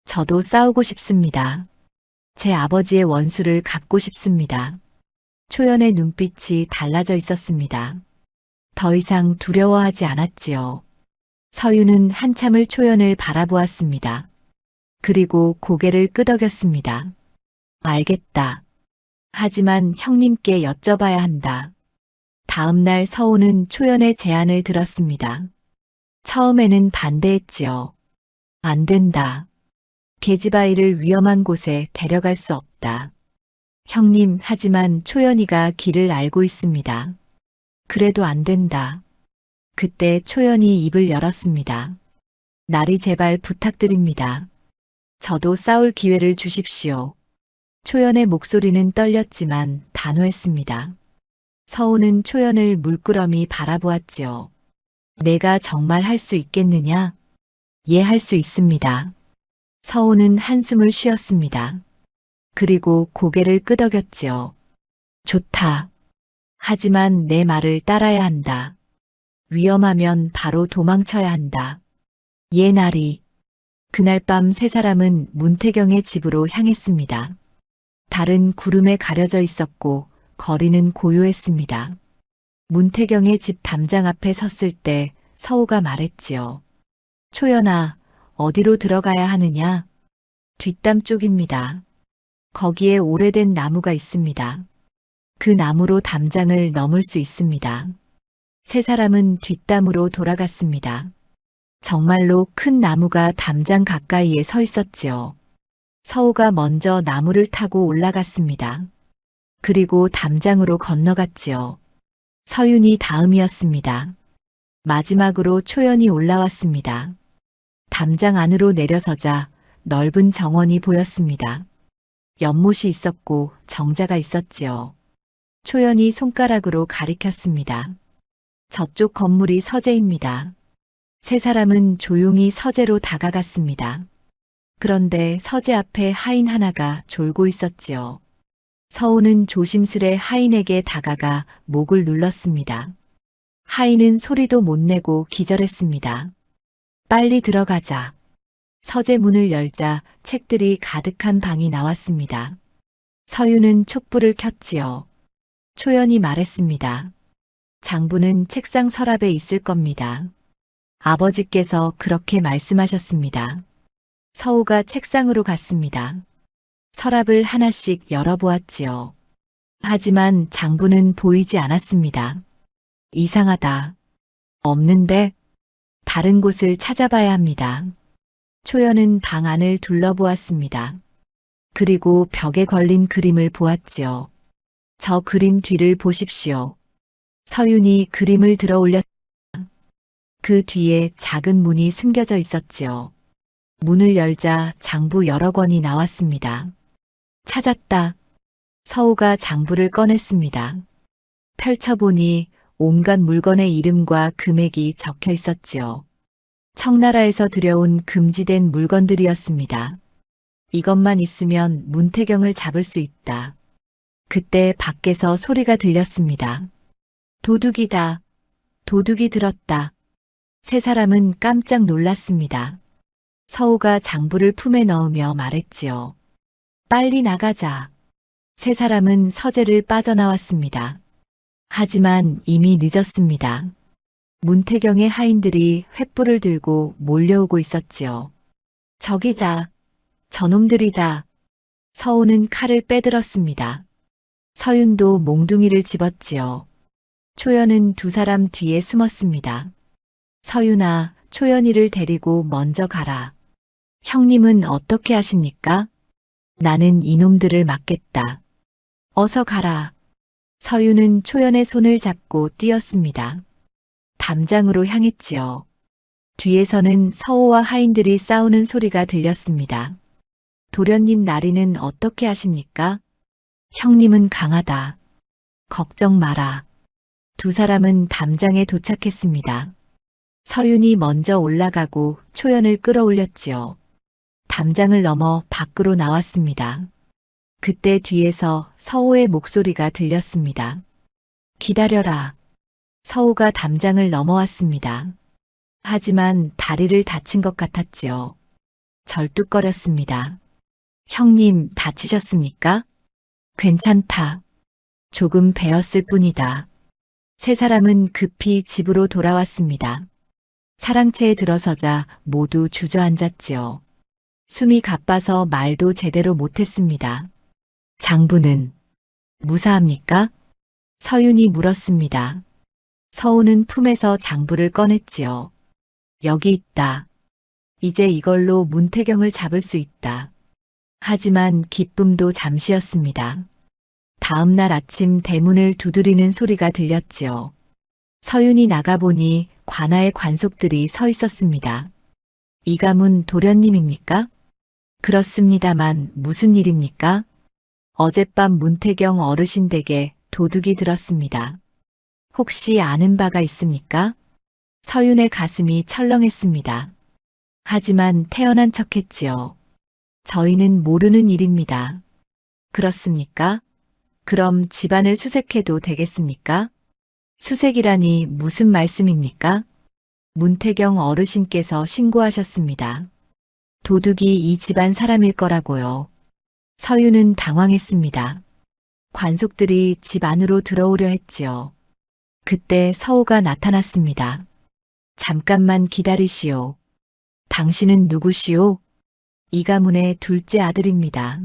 저도 싸우고 싶습니다. 제 아버지의 원수를 갚고 싶습니다. 초연의 눈빛이 달라져 있었습니다. 더 이상 두려워하지 않았지요. 서유는 한참을 초연을 바라보았습니다. 그리고 고개를 끄덕였습니다. 알겠다. 하지만 형님께 여쭤봐야 한다. 다음 날 서우는 초연의 제안을 들었습니다. 처음에는 반대했지요. 안 된다. 계집아이를 위험한 곳에 데려갈 수 없다. 형님, 하지만 초연이가 길을 알고 있습니다. 그래도 안 된다. 그때 초연이 입을 열었습니다. 나리 제발 부탁드립니다. 저도 싸울 기회를 주십시오. 초연의 목소리는 떨렸지만 단호했습니다. 서우는 초연을 물끄러미 바라보았지요. 내가 정말 할 수 있겠느냐? 예, 할 수 있습니다. 서우는 한숨을 쉬었습니다. 그리고 고개를 끄덕였지요. 좋다. 하지만 내 말을 따라야 한다. 위험하면 바로 도망쳐야 한다. 예, 나리. 그날 밤 세 사람은 문태경의 집으로 향했습니다. 달은 구름에 가려져 있었고 거리는 고요했습니다. 문태경의 집 담장 앞에 섰을 때 서우가 말했지요. 초연아, 어디로 들어가야 하느냐? 뒷담 쪽입니다. 거기에 오래된 나무가 있습니다. 그 나무로 담장을 넘을 수 있습니다. 세 사람은 뒷담으로 돌아갔습니다. 정말로 큰 나무가 담장 가까이에 서 있었지요. 서우가 먼저 나무를 타고 올라갔습니다. 그리고 담장으로 건너갔지요. 서윤이 다음이었습니다. 마지막으로 초연이 올라왔습니다. 담장 안으로 내려서자 넓은 정원이 보였습니다. 연못이 있었고 정자가 있었지요. 초연이 손가락으로 가리켰습니다. 저쪽 건물이 서재입니다. 세 사람은 조용히 서재로 다가갔습니다. 그런데 서재 앞에 하인 하나가 졸고 있었지요. 서우는 조심스레 하인에게 다가가 목을 눌렀습니다. 하인은 소리도 못 내고 기절했습니다. 빨리 들어가자. 서재 문을 열자 책들이 가득한 방이 나왔습니다. 서유는 촛불을 켰지요. 초연이 말했습니다. 장부는 책상 서랍에 있을 겁니다. 아버지께서 그렇게 말씀하셨습니다. 서우가 책상으로 갔습니다. 서랍을 하나씩 열어보았지요. 하지만 장부는 보이지 않았습니다. 이상하다. 없는데? 다른 곳을 찾아봐야 합니다. 초연은 방 안을 둘러보았습니다. 그리고 벽에 걸린 그림을 보았지요. 저 그림 뒤를 보십시오. 서윤이 그림을 들어 올렸습니다. 그 뒤에 작은 문이 숨겨져 있었지요. 문을 열자 장부 여러 권이 나왔습니다. 찾았다. 서우가 장부를 꺼냈습니다. 펼쳐보니 온갖 물건의 이름과 금액이 적혀 있었지요. 청나라에서 들여온 금지된 물건들이었습니다. 이것만 있으면 문태경을 잡을 수 있다. 그때 밖에서 소리가 들렸습니다. 도둑이다. 도둑이 들었다. 세 사람은 깜짝 놀랐습니다. 서우가 장부를 품에 넣으며 말했지요. 빨리 나가자. 세 사람은 서재를 빠져나왔습니다. 하지만 이미 늦었습니다. 문태경의 하인들이 횃불을 들고 몰려오고 있었지요. 저기다. 저놈들이다. 서우는 칼을 빼들었습니다. 서윤도 몽둥이를 집었지요. 초연은 두 사람 뒤에 숨었습니다. 서윤아, 초연이를 데리고 먼저 가라. 형님은 어떻게 하십니까? 나는 이놈들을 막겠다. 어서 가라. 서윤은 초연의 손을 잡고 뛰었습니다. 담장으로 향했지요. 뒤에서는 서우와 하인들이 싸우는 소리가 들렸습니다. 도련님 나리는 어떻게 하십니까? 형님은 강하다. 걱정 마라. 두 사람은 담장에 도착했습니다. 서윤이 먼저 올라가고 초연을 끌어올렸지요. 담장을 넘어 밖으로 나왔습니다. 그때 뒤에서 서우의 목소리가 들렸습니다. 기다려라. 서우가 담장을 넘어왔습니다. 하지만 다리를 다친 것 같았지요. 절뚝거렸습니다. 형님 다치셨습니까? 괜찮다. 조금 베었을 뿐이다. 세 사람은 급히 집으로 돌아왔습니다. 사랑채에 들어서자 모두 주저앉았지요. 숨이 가빠서 말도 제대로 못했습니다. 장부는 무사합니까? 서윤이 물었습니다. 서우는 품에서 장부를 꺼냈지요. 여기 있다. 이제 이걸로 문태경을 잡을 수 있다. 하지만 기쁨도 잠시였습니다. 다음 날 아침 대문을 두드리는 소리가 들렸지요. 서윤이 나가보니 관아의 관속들이 서 있었습니다. 이 가문 도련님입니까? 그렇습니다만 무슨 일입니까? 어젯밤 문태경 어르신 댁에 도둑이 들었습니다. 혹시 아는 바가 있습니까? 서윤의 가슴이 철렁했습니다. 하지만 태어난 척했지요. 저희는 모르는 일입니다. 그렇습니까? 그럼 집안을 수색해도 되겠습니까? 수색이라니 무슨 말씀입니까? 문태경 어르신께서 신고하셨습니다. 도둑이 이 집안 사람일 거라고요. 서윤은 당황했습니다. 관속들이 집 안으로 들어오려 했지요. 그때 서우가 나타났습니다. 잠깐만 기다리시오. 당신은 누구시오? 이 가문의 둘째 아들입니다.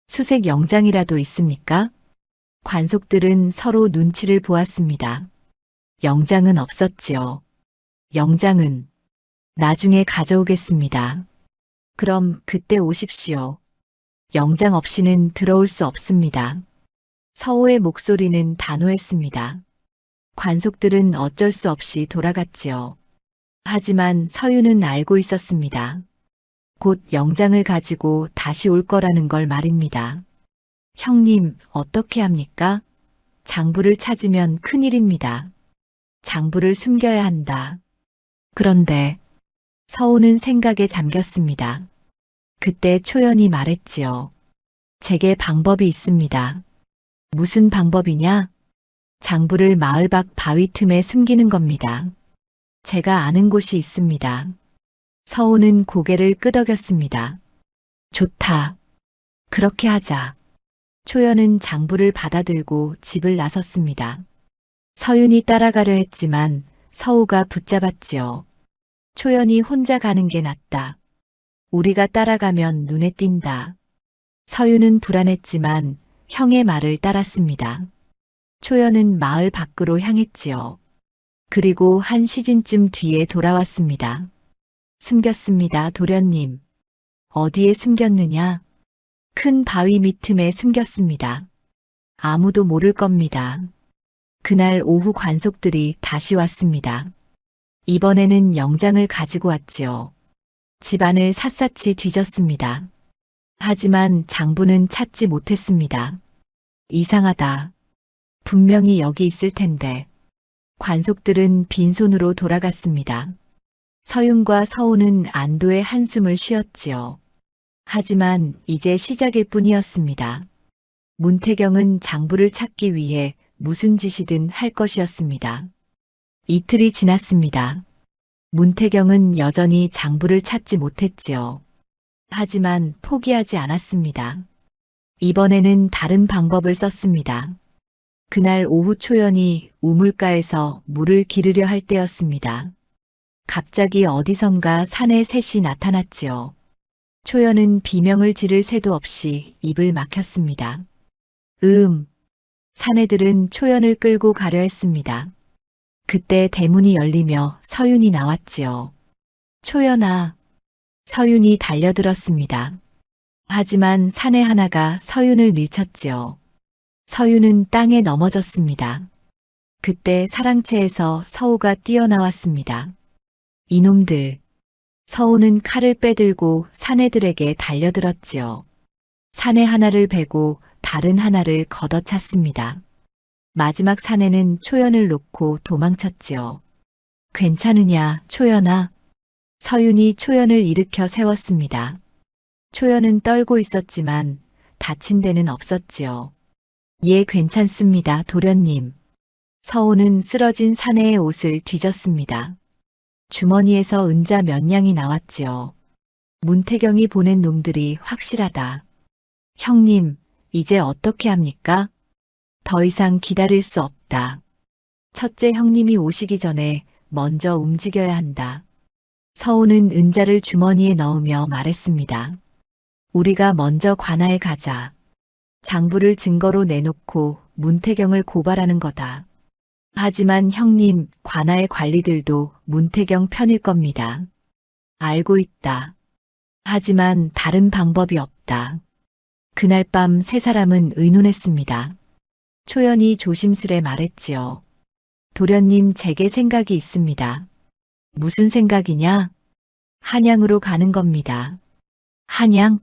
수색 영장이라도 있습니까? 관속들은 서로 눈치를 보았습니다. 영장은 없었지요. 영장은 나중에 가져오겠습니다. 그럼 그때 오십시오. 영장 없이는 들어올 수 없습니다. 서우의 목소리는 단호했습니다. 관속들은 어쩔 수 없이 돌아갔지요. 하지만 서윤은 알고 있었습니다. 곧 영장을 가지고 다시 올 거라는 걸 말입니다. 형님, 어떻게 합니까? 장부를 찾으면 큰일입니다. 장부를 숨겨야 한다. 그런데 서우는 생각에 잠겼습니다. 그때 초연이 말했지요. 제게 방법이 있습니다. 무슨 방법이냐? 장부를 마을 밖 바위 틈에 숨기는 겁니다. 제가 아는 곳이 있습니다. 서우는 고개를 끄덕였습니다. 좋다. 그렇게 하자. 초연은 장부를 받아들고 집을 나섰습니다. 서윤이 따라가려 했지만 서우가 붙잡았지요. 초연이 혼자 가는 게 낫다. 우리가 따라가면 눈에 띈다. 서윤은 불안했지만 형의 말을 따랐습니다. 초연은 마을 밖으로 향했지요. 그리고 한 시즌쯤 뒤에 돌아왔습니다. 숨겼습니다, 도련님. 어디에 숨겼느냐? 큰 바위 밑틈에 숨겼습니다. 아무도 모를 겁니다. 그날 오후 관속들이 다시 왔습니다. 이번에는 영장을 가지고 왔지요. 집안을 샅샅이 뒤졌습니다. 하지만 장부는 찾지 못했습니다. 이상하다. 분명히 여기 있을 텐데. 관속들은 빈손으로 돌아갔습니다. 서윤과 서우는 안도의 한숨을 쉬었지요. 하지만 이제 시작일 뿐이었습니다. 문태경은 장부를 찾기 위해 무슨 짓이든 할 것이었습니다. 이틀이 지났습니다. 문태경은 여전히 장부를 찾지 못했지요. 하지만 포기하지 않았습니다. 이번에는 다른 방법을 썼습니다. 그날 오후 초연이 우물가에서 물을 기르려 할 때였습니다. 갑자기 어디선가 산에 셋이 나타났지요. 초연은 비명을 지를 새도 없이 입을 막혔습니다. 사내들은 초연을 끌고 가려 했습니다. 그때 대문이 열리며 서윤이 나왔지요. 초연아. 서윤이 달려들었습니다. 하지만 사내 하나가 서윤을 밀쳤지요. 서윤은 땅에 넘어졌습니다. 그때 사랑채에서 서우가 뛰어나왔습니다. 이놈들. 서우는 칼을 빼들고 사내들에게 달려들었지요. 사내 하나를 베고 다른 하나를 걷어찼습니다. 마지막 사내는 초연을 놓고 도망쳤지요. 괜찮으냐, 초연아? 서윤이 초연을 일으켜 세웠습니다. 초연은 떨고 있었지만 다친 데는 없었지요. 예, 괜찮습니다, 도련님. 서우는 쓰러진 사내의 옷을 뒤졌습니다. 주머니에서 은자 몇 냥이 나왔지요. 문태경이 보낸 놈들이 확실하다. 형님, 이제 어떻게 합니까? 더 이상 기다릴 수 없다. 첫째 형님이 오시기 전에 먼저 움직여야 한다. 서우는 은자를 주머니에 넣으며 말했습니다. 우리가 먼저 관아에 가자. 장부를 증거로 내놓고 문태경을 고발하는 거다. 하지만 형님, 관아의 관리들도 문태경 편일 겁니다. 알고 있다. 하지만 다른 방법이 없다. 그날 밤 세 사람은 의논했습니다. 초연이 조심스레 말했지요. 도련님, 제게 생각이 있습니다. 무슨 생각이냐? 한양으로 가는 겁니다. 한양?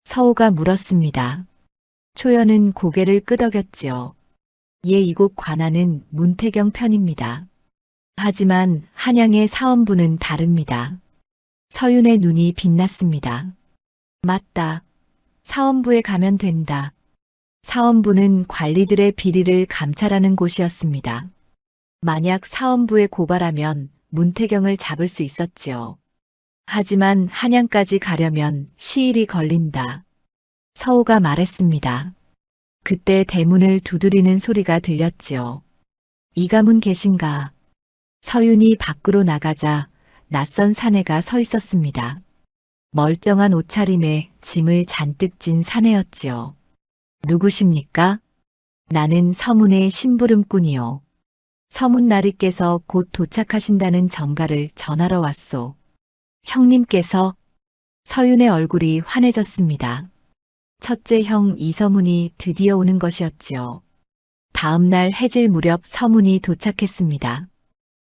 서우가 물었습니다. 초연은 고개를 끄덕였지요. 예, 이곳 관아는 문태경 편입니다. 하지만 한양의 사원부는 다릅니다. 서윤의 눈이 빛났습니다. 맞다. 사원부에 가면 된다. 사원부는 관리들의 비리를 감찰하는 곳이었습니다. 만약 사원부에 고발하면 문태경을 잡을 수 있었지요. 하지만 한양까지 가려면 시일이 걸린다. 서우가 말했습니다. 그때 대문을 두드리는 소리가 들렸지요. 이 가문 계신가? 서윤이 밖으로 나가자 낯선 사내가 서 있었습니다. 멀쩡한 옷차림에 짐을 잔뜩 진 사내였지요. 누구십니까? 나는 서문의 심부름꾼이요. 서문나리께서 곧 도착하신다는 전가를 전하러 왔소. 형님께서? 서윤의 얼굴이 환해졌습니다. 첫째 형 이서문이 드디어 오는 것이었지요. 다음 날 해질 무렵 서문이 도착했습니다.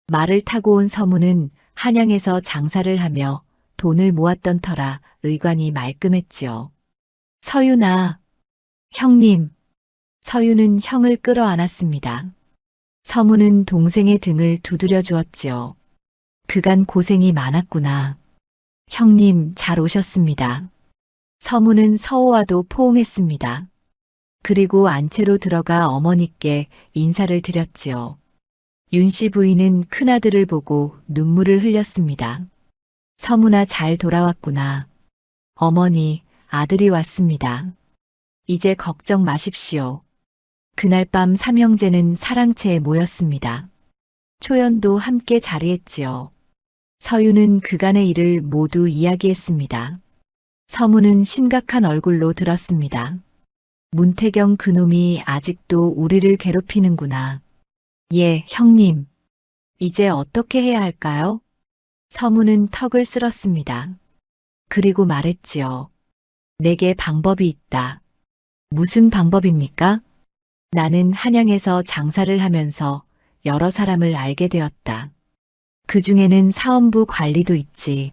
말을 타고 온 서문은 한양에서 장사를 하며 돈을 모았던 터라 의관이 말끔했지요. 서윤아, 형님. 서윤은 형을 끌어안았습니다. 서문은 동생의 등을 두드려 주었지요. 그간 고생이 많았구나. 형님, 잘 오셨습니다. 서문은 서우와도 포옹했습니다. 그리고 안채로 들어가 어머니께 인사를 드렸지요. 윤씨 부인은 큰아들을 보고 눈물을 흘렸습니다. 서문아, 잘 돌아왔구나. 어머니, 아들이 왔습니다. 이제 걱정 마십시오. 그날 밤 삼형제는 사랑채에 모였습니다. 초연도 함께 자리했지요. 서윤은 그간의 일을 모두 이야기했습니다. 서문은 심각한 얼굴로 들었습니다. 문태경 그놈이 아직도 우리를 괴롭히는구나. 예, 형님. 이제 어떻게 해야 할까요? 서문은 턱을 쓸었습니다. 그리고 말했지요. 내게 방법이 있다. 무슨 방법입니까? 나는 한양에서 장사를 하면서 여러 사람을 알게 되었다. 그 중에는 사원부 관리도 있지.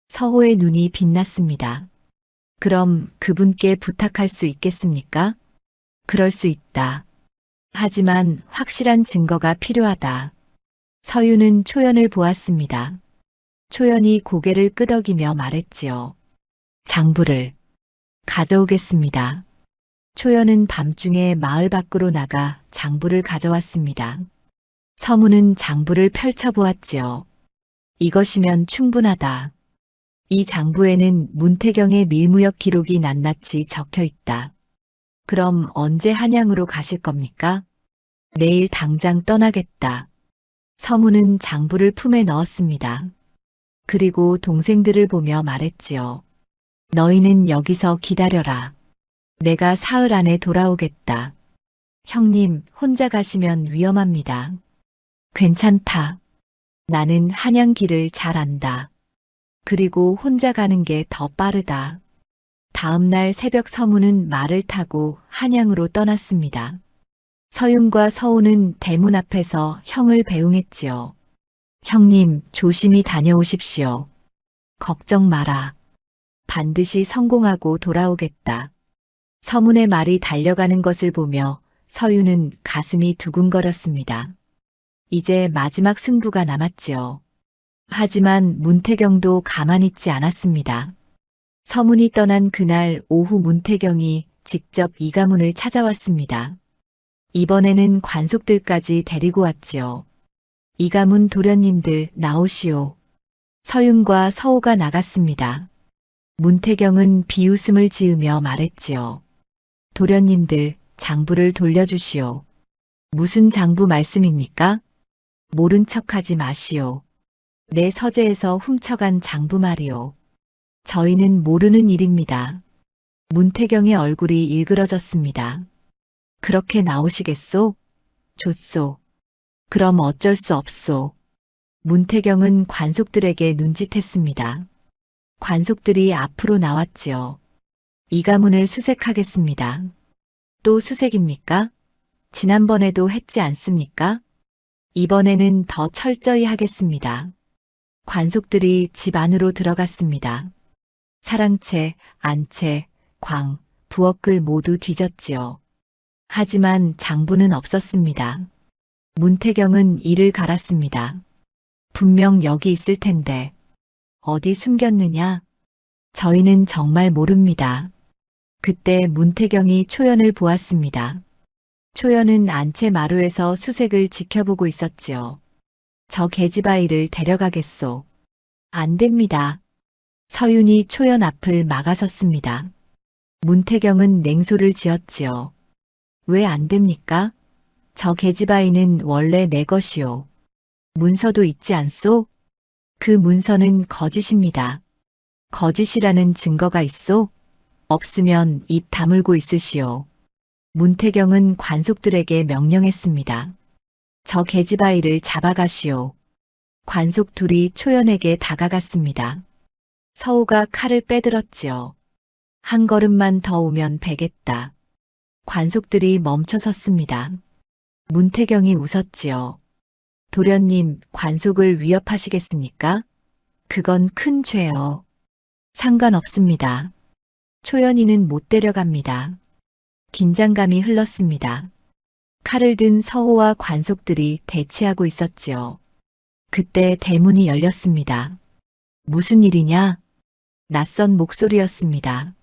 서호의 눈이 빛났습니다. 그럼 그분께 부탁할 수 있겠습니까? 그럴 수 있다. 하지만 확실한 증거가 필요하다. 서유는 초연을 보았습니다. 초연이 고개를 끄덕이며 말했지요. 장부를 가져오겠습니다. 초연은 밤중에 마을 밖으로 나가 장부를 가져왔습니다. 서무는 장부를 펼쳐보았지요. 이것이면 충분하다. 이 장부에는 문태경의 밀무역 기록이 낱낱이 적혀 있다. 그럼 언제 한양으로 가실 겁니까? 내일 당장 떠나겠다. 서무는 장부를 품에 넣었습니다. 그리고 동생들을 보며 말했지요. 너희는 여기서 기다려라. 내가 사흘 안에 돌아오겠다. 형님, 혼자 가시면 위험합니다. 괜찮다. 나는 한양 길을 잘 안다. 그리고 혼자 가는 게 더 빠르다. 다음 날 새벽 서무는 말을 타고 한양으로 떠났습니다. 서윤과 서우는 대문 앞에서 형을 배웅했지요. 형님, 조심히 다녀오십시오. 걱정 마라. 반드시 성공하고 돌아오겠다. 서문의 말이 달려가는 것을 보며 서유는 가슴이 두근거렸습니다. 이제 마지막 승부가 남았지요. 하지만 문태경도 가만히 있지 않았습니다. 서문이 떠난 그날 오후 문태경이 직접 이가문을 찾아왔습니다. 이번에는 관속들까지 데리고 왔지요. 이가문 도련님들 나오시오. 서윤과 서호가 나갔습니다. 문태경은 비웃음을 지으며 말했지요. 도련님들, 장부를 돌려주시오. 무슨 장부 말씀입니까? 모른 척하지 마시오. 내 서재에서 훔쳐간 장부 말이오. 저희는 모르는 일입니다. 문태경의 얼굴이 일그러졌습니다. 그렇게 나오시겠소? 좋소. 그럼 어쩔 수 없소. 문태경은 관속들에게 눈짓했습니다. 관속들이 앞으로 나왔지요. 이 가문을 수색하겠습니다. 또 수색입니까? 지난번에도 했지 않습니까? 이번에는 더 철저히 하겠습니다. 관속들이 집 안으로 들어갔습니다. 사랑채, 안채, 광, 부엌을 모두 뒤졌지요. 하지만 장부는 없었습니다. 문태경은 이를 갈았습니다. 분명 여기 있을 텐데 어디 숨겼느냐? 저희는 정말 모릅니다. 그때 문태경이 초연을 보았습니다. 초연은 안채 마루에서 수색을 지켜보고 있었지요. 저 계집아이를 데려가겠소. 안 됩니다. 서윤이 초연 앞을 막아섰습니다. 문태경은 냉소를 지었지요. 왜 안 됩니까? 저 계집아이는 원래 내 것이오. 문서도 있지 않소? 그 문서는 거짓입니다. 거짓이라는 증거가 있소? 없으면 입 다물고 있으시오. 문태경은 관속들에게 명령했습니다. 저 계집아이를 잡아가시오. 관속 둘이 초연에게 다가갔습니다. 서우가 칼을 빼들었지요. 한 걸음만 더 오면 베겠다. 관속들이 멈춰섰습니다. 문태경이 웃었지요. 도련님, 관속을 위협하시겠습니까? 그건 큰 죄요. 상관없습니다. 초연이는 못 데려갑니다. 긴장감이 흘렀습니다. 칼을 든 서호와 관속들이 대치하고 있었지요. 그때 대문이 열렸습니다. 무슨 일이냐? 낯선 목소리였습니다.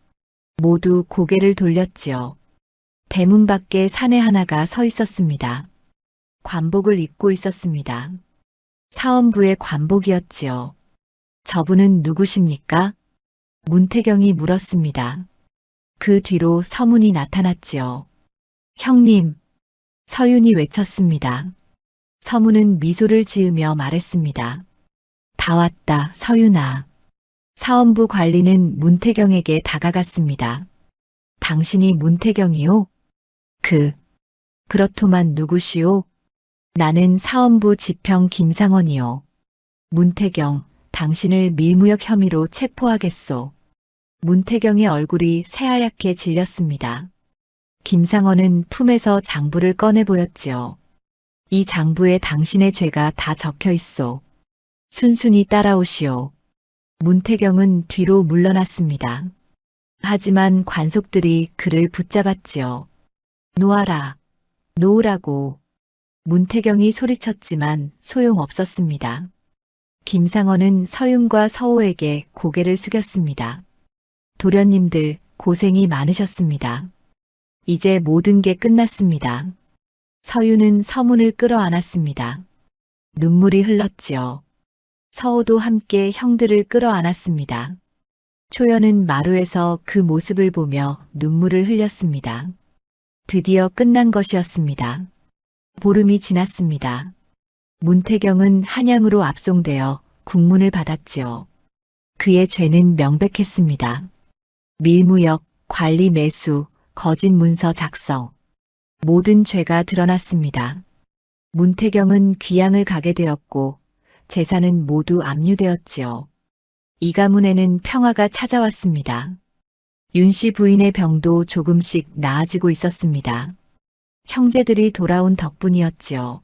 모두 고개를 돌렸지요. 대문 밖에 사내 하나가 서 있었습니다. 관복을 입고 있었습니다. 사원부의 관복이었지요. 저분은 누구십니까? 문태경이 물었습니다. 그 뒤로 서문이 나타났지요. 형님, 서윤이 외쳤습니다. 서문은 미소를 지으며 말했습니다. 다 왔다, 서윤아. 사원부 관리는 문태경에게 다가갔습니다. 당신이 문태경이요? 그렇더만 누구시오? 나는 사원부 지평 김상원이요. 문태경, 당신을 밀무역 혐의로 체포하겠소. 문태경의 얼굴이 새하얗게 질렸습니다. 김상원은 품에서 장부를 꺼내 보였지요. 이 장부에 당신의 죄가 다 적혀 있소. 순순히 따라오시오. 문태경은 뒤로 물러났습니다. 하지만 관속들이 그를 붙잡았지요. 놓아라. 놓으라고. 문태경이 소리쳤지만 소용없었습니다. 김상원은 서윤과 서호에게 고개를 숙였습니다. 도련님들 고생이 많으셨습니다. 이제 모든 게 끝났습니다. 서윤은 서문을 끌어안았습니다. 눈물이 흘렀지요. 서호도 함께 형들을 끌어안았습니다. 초연은 마루에서 그 모습을 보며 눈물을 흘렸습니다. 드디어 끝난 것이었습니다. 보름이 지났습니다. 문태경은 한양으로 압송되어 국문을 받았지요. 그의 죄는 명백했습니다. 밀무역, 관리 매수, 거짓 문서 작성. 모든 죄가 드러났습니다. 문태경은 귀양을 가게 되었고 재산은 모두 압류되었지요. 이 가문에는 평화가 찾아왔습니다. 윤씨 부인의 병도 조금씩 나아지고 있었습니다. 형제들이 돌아온 덕분이었지요.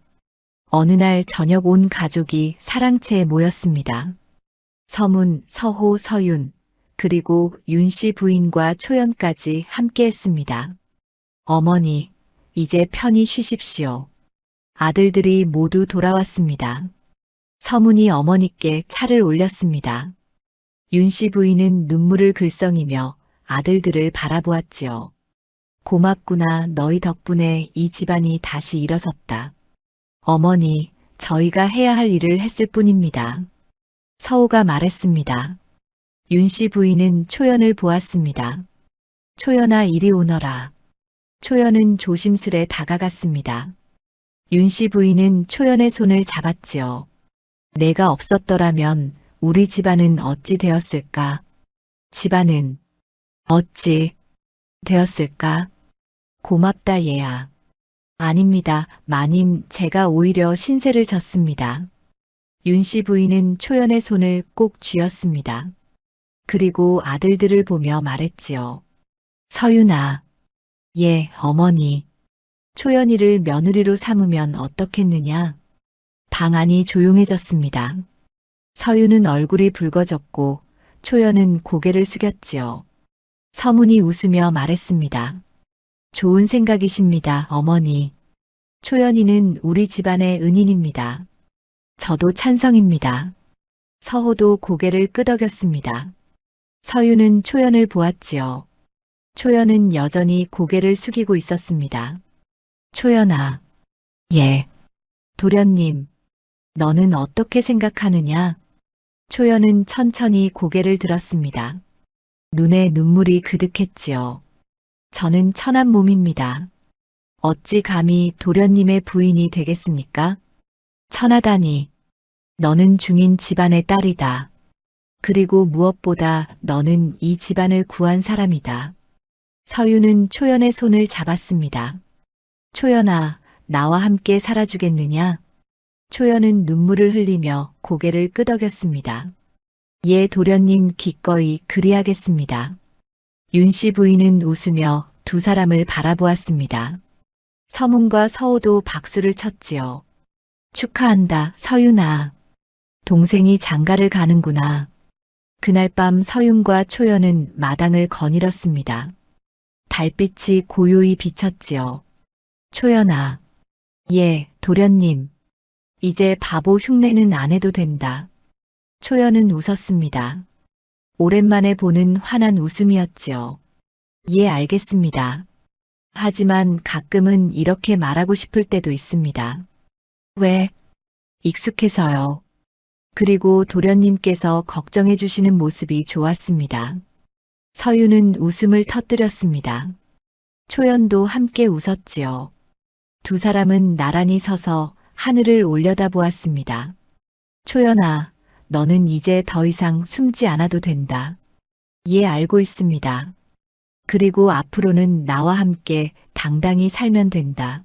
어느 날 저녁 온 가족이 사랑채에 모였습니다. 서문, 서호, 서윤, 그리고 윤씨 부인과 초연까지 함께했습니다. 어머니, 이제 편히 쉬십시오. 아들들이 모두 돌아왔습니다. 서문이 어머니께 차를 올렸습니다. 윤씨 부인은 눈물을 글썽이며 아들들을 바라보았지요. 고맙구나. 너희 덕분에 이 집안이 다시 일어섰다. 어머니, 저희가 해야 할 일을 했을 뿐입니다. 서호가 말했습니다. 윤씨 부인은 초연을 보았습니다. 초연아, 이리 오너라. 초연은 조심스레 다가갔습니다. 윤씨 부인은 초연의 손을 잡았지요. 내가 없었더라면 우리 집안은 어찌 되었을까? 집안은 어찌 되었을까? 고맙다 얘야. 아닙니다, 마님. 제가 오히려 신세를 졌습니다. 윤씨 부인은 초연의 손을 꼭 쥐었습니다. 그리고 아들들을 보며 말했지요. 서윤아. 예, 어머니. 초연이를 며느리로 삼으면 어떻겠느냐? 방 안이 조용해졌습니다. 서윤은 얼굴이 붉어졌고 초연은 고개를 숙였지요. 서문이 웃으며 말했습니다. 좋은 생각이십니다, 어머니. 초연이는 우리 집안의 은인입니다. 저도 찬성입니다. 서호도 고개를 끄덕였습니다. 서윤은 초연을 보았지요. 초연은 여전히 고개를 숙이고 있었습니다. 초연아. 예. 도련님, 너는 어떻게 생각하느냐? 초연은 천천히 고개를 들었습니다. 눈에 눈물이 그득했지요. 저는 천한 몸입니다. 어찌 감히 도련님의 부인이 되겠습니까? 천하다니. 너는 중인 집안의 딸이다. 그리고 무엇보다 너는 이 집안을 구한 사람이다. 서윤은 초연의 손을 잡았습니다. 초연아, 나와 함께 살아주겠느냐? 초연은 눈물을 흘리며 고개를 끄덕였습니다. 예, 도련님, 기꺼이 그리하겠습니다. 윤씨 부인은 웃으며 두 사람을 바라보았습니다. 서문과 서호도 박수를 쳤지요. 축하한다, 서윤아. 동생이 장가를 가는구나. 그날 밤 서윤과 초연은 마당을 거닐었습니다. 달빛이 고요히 비쳤지요. 초연아. 예, 도련님. 이제 바보 흉내는 안 해도 된다. 초연은 웃었습니다. 오랜만에 보는 환한 웃음이었지요. 예, 알겠습니다. 하지만 가끔은 이렇게 말하고 싶을 때도 있습니다. 왜? 익숙해서요. 그리고 도련님께서 걱정해 주시는 모습이 좋았습니다. 서윤은 웃음을 터뜨렸습니다. 초연도 함께 웃었지요. 두 사람은 나란히 서서 하늘을 올려다보았습니다. 초연아, 너는 이제 더 이상 숨지 않아도 된다. 예, 알고 있습니다. 그리고 앞으로는 나와 함께 당당히 살면 된다.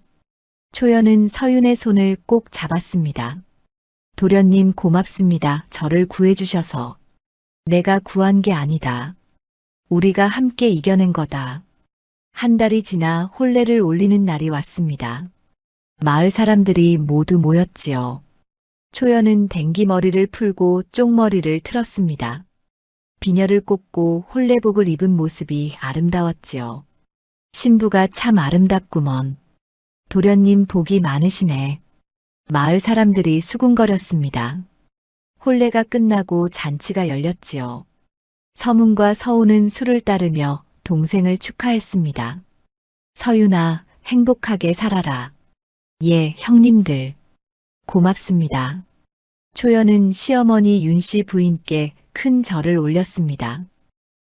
초연은 서윤의 손을 꼭 잡았습니다. 도련님, 고맙습니다. 저를 구해주셔서. 내가 구한 게 아니다. 우리가 함께 이겨낸 거다. 한 달이 지나 혼례를 올리는 날이 왔습니다. 마을 사람들이 모두 모였지요. 초연은 댕기머리를 풀고 쪽머리를 틀었습니다. 비녀를 꽂고 홀레복을 입은 모습이 아름다웠지요. 신부가 참 아름답구먼. 도련님 복이 많으시네. 마을 사람들이 수군거렸습니다. 혼례가 끝나고 잔치가 열렸지요. 서문과 서우는 술을 따르며 동생을 축하했습니다. 서윤아, 행복하게 살아라. 예, 형님들. 고맙습니다. 초연은 시어머니 윤씨 부인께 큰 절을 올렸습니다.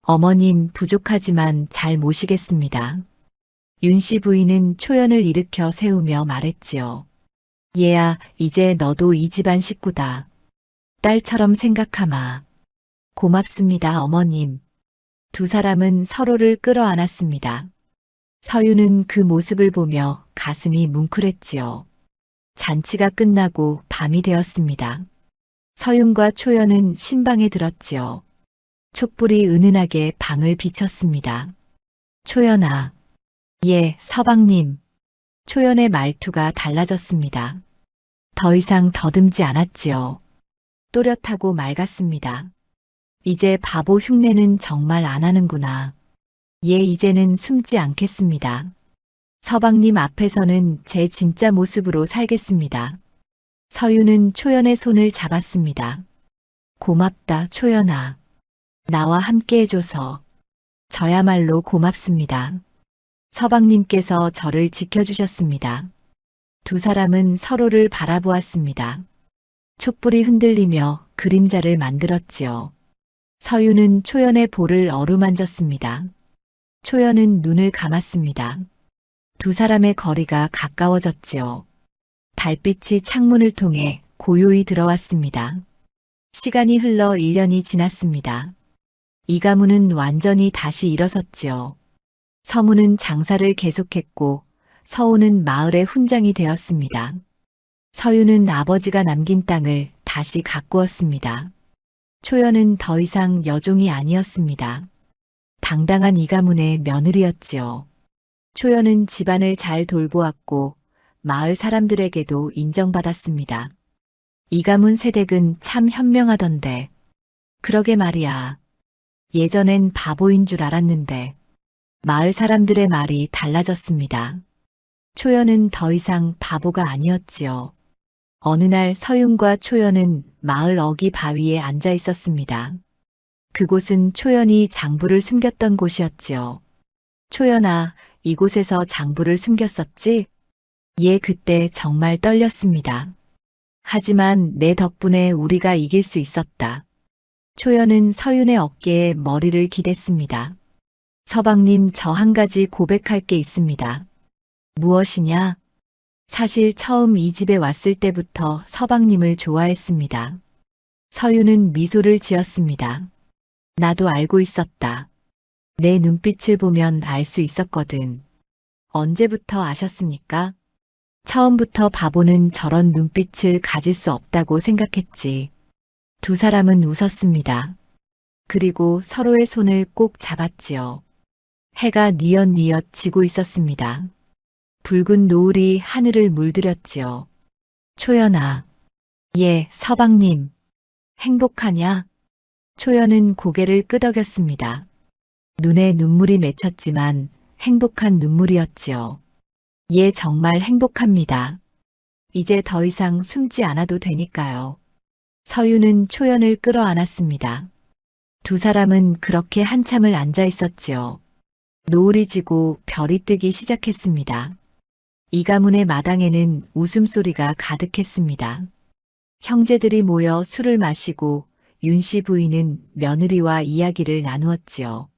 어머님 부족하지만 잘 모시겠습니다. 윤씨 부인은 초연을 일으켜 세우며 말했지요. 얘야, 이제 너도 이 집안 식구다. 딸처럼 생각하마. 고맙습니다, 어머님. 두 사람은 서로를 끌어안았습니다. 서유는 그 모습을 보며 가슴이 뭉클했지요. 잔치가 끝나고 밤이 되었습니다. 서윤과 초연은 신방에 들었지요. 촛불이 은은하게 방을 비쳤습니다. 초연아. 예, 서방님. 초연의 말투가 달라졌습니다. 더 이상 더듬지 않았지요. 또렷하고 맑았습니다. 이제 바보 흉내는 정말 안 하는구나. 예, 이제는 숨지 않겠습니다. 서방님 앞에서는 제 진짜 모습으로 살겠습니다. 서유는 초연의 손을 잡았습니다. 고맙다, 초연아. 나와 함께 해줘서. 저야말로 고맙습니다. 서방님께서 저를 지켜주셨습니다. 두 사람은 서로를 바라보았습니다. 촛불이 흔들리며 그림자를 만들었지요. 서유는 초연의 볼을 어루만졌습니다. 초연은 눈을 감았습니다. 두 사람의 거리가 가까워졌지요. 달빛이 창문을 통해 고요히 들어왔습니다. 시간이 흘러 1년이 지났습니다. 이 가문은 완전히 다시 일어섰지요. 서문은 장사를 계속했고 서우는 마을의 훈장이 되었습니다. 서유는 아버지가 남긴 땅을 다시 가꾸었습니다. 초연은 더 이상 여종이 아니었습니다. 당당한 이 가문의 며느리였지요. 초연은 집안을 잘 돌보았고 마을 사람들에게도 인정받았습니다. 이 가문 세댁은 참 현명하던데. 그러게 말이야. 예전엔 바보인 줄 알았는데. 마을 사람들의 말이 달라졌습니다. 초연은 더 이상 바보가 아니었지요. 어느 날 서윤과 초연은 마을 어기 바위에 앉아 있었습니다. 그곳은 초연이 장부를 숨겼던 곳이었지요. 초연아, 이곳에서 장부를 숨겼었지? 예, 그때 정말 떨렸습니다. 하지만 내 덕분에 우리가 이길 수 있었다. 초연은 서윤의 어깨에 머리를 기댔습니다. 서방님, 저 한 가지 고백할 게 있습니다. 무엇이냐? 사실 처음 이 집에 왔을 때부터 서방님을 좋아했습니다. 서윤은 미소를 지었습니다. 나도 알고 있었다. 내 눈빛을 보면 알 수 있었거든. 언제부터 아셨습니까? 처음부터 바보는 저런 눈빛을 가질 수 없다고 생각했지. 두 사람은 웃었습니다. 그리고 서로의 손을 꼭 잡았지요. 해가 뉘엿뉘엿 지고 있었습니다. 붉은 노을이 하늘을 물들였지요. 초연아. 예, 서방님. 행복하냐? 초연은 고개를 끄덕였습니다. 눈에 눈물이 맺혔지만 행복한 눈물이었지요. 예, 정말 행복합니다. 이제 더 이상 숨지 않아도 되니까요. 서유는 초연을 끌어안았습니다. 두 사람은 그렇게 한참을 앉아 있었지요. 노을이 지고 별이 뜨기 시작했습니다. 이 가문의 마당에는 웃음소리가 가득했습니다. 형제들이 모여 술을 마시고 윤씨 부인은 며느리와 이야기를 나누었지요.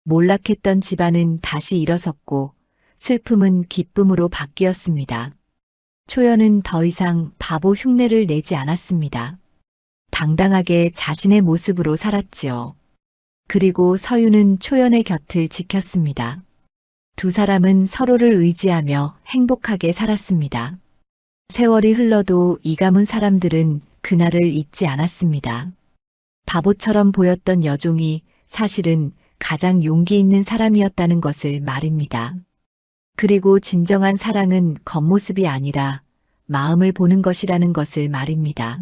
몰락했던 집안은 다시 일어섰고 슬픔은 기쁨으로 바뀌었습니다. 초연은 더 이상 바보 흉내를 내지 않았습니다. 당당하게 자신의 모습으로 살았지요. 그리고 서유는 초연의 곁을 지켰습니다. 두 사람은 서로를 의지하며 행복하게 살았습니다. 세월이 흘러도 이 가문 사람들은 그날을 잊지 않았습니다. 바보처럼 보였던 여종이 사실은 가장 용기 있는 사람이었다는 것을 말입니다. 그리고 진정한 사랑은 겉모습이 아니라 마음을 보는 것이라는 것을 말입니다.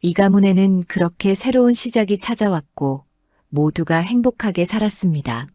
이 가문에는 그렇게 새로운 시작이 찾아왔고 모두가 행복하게 살았습니다.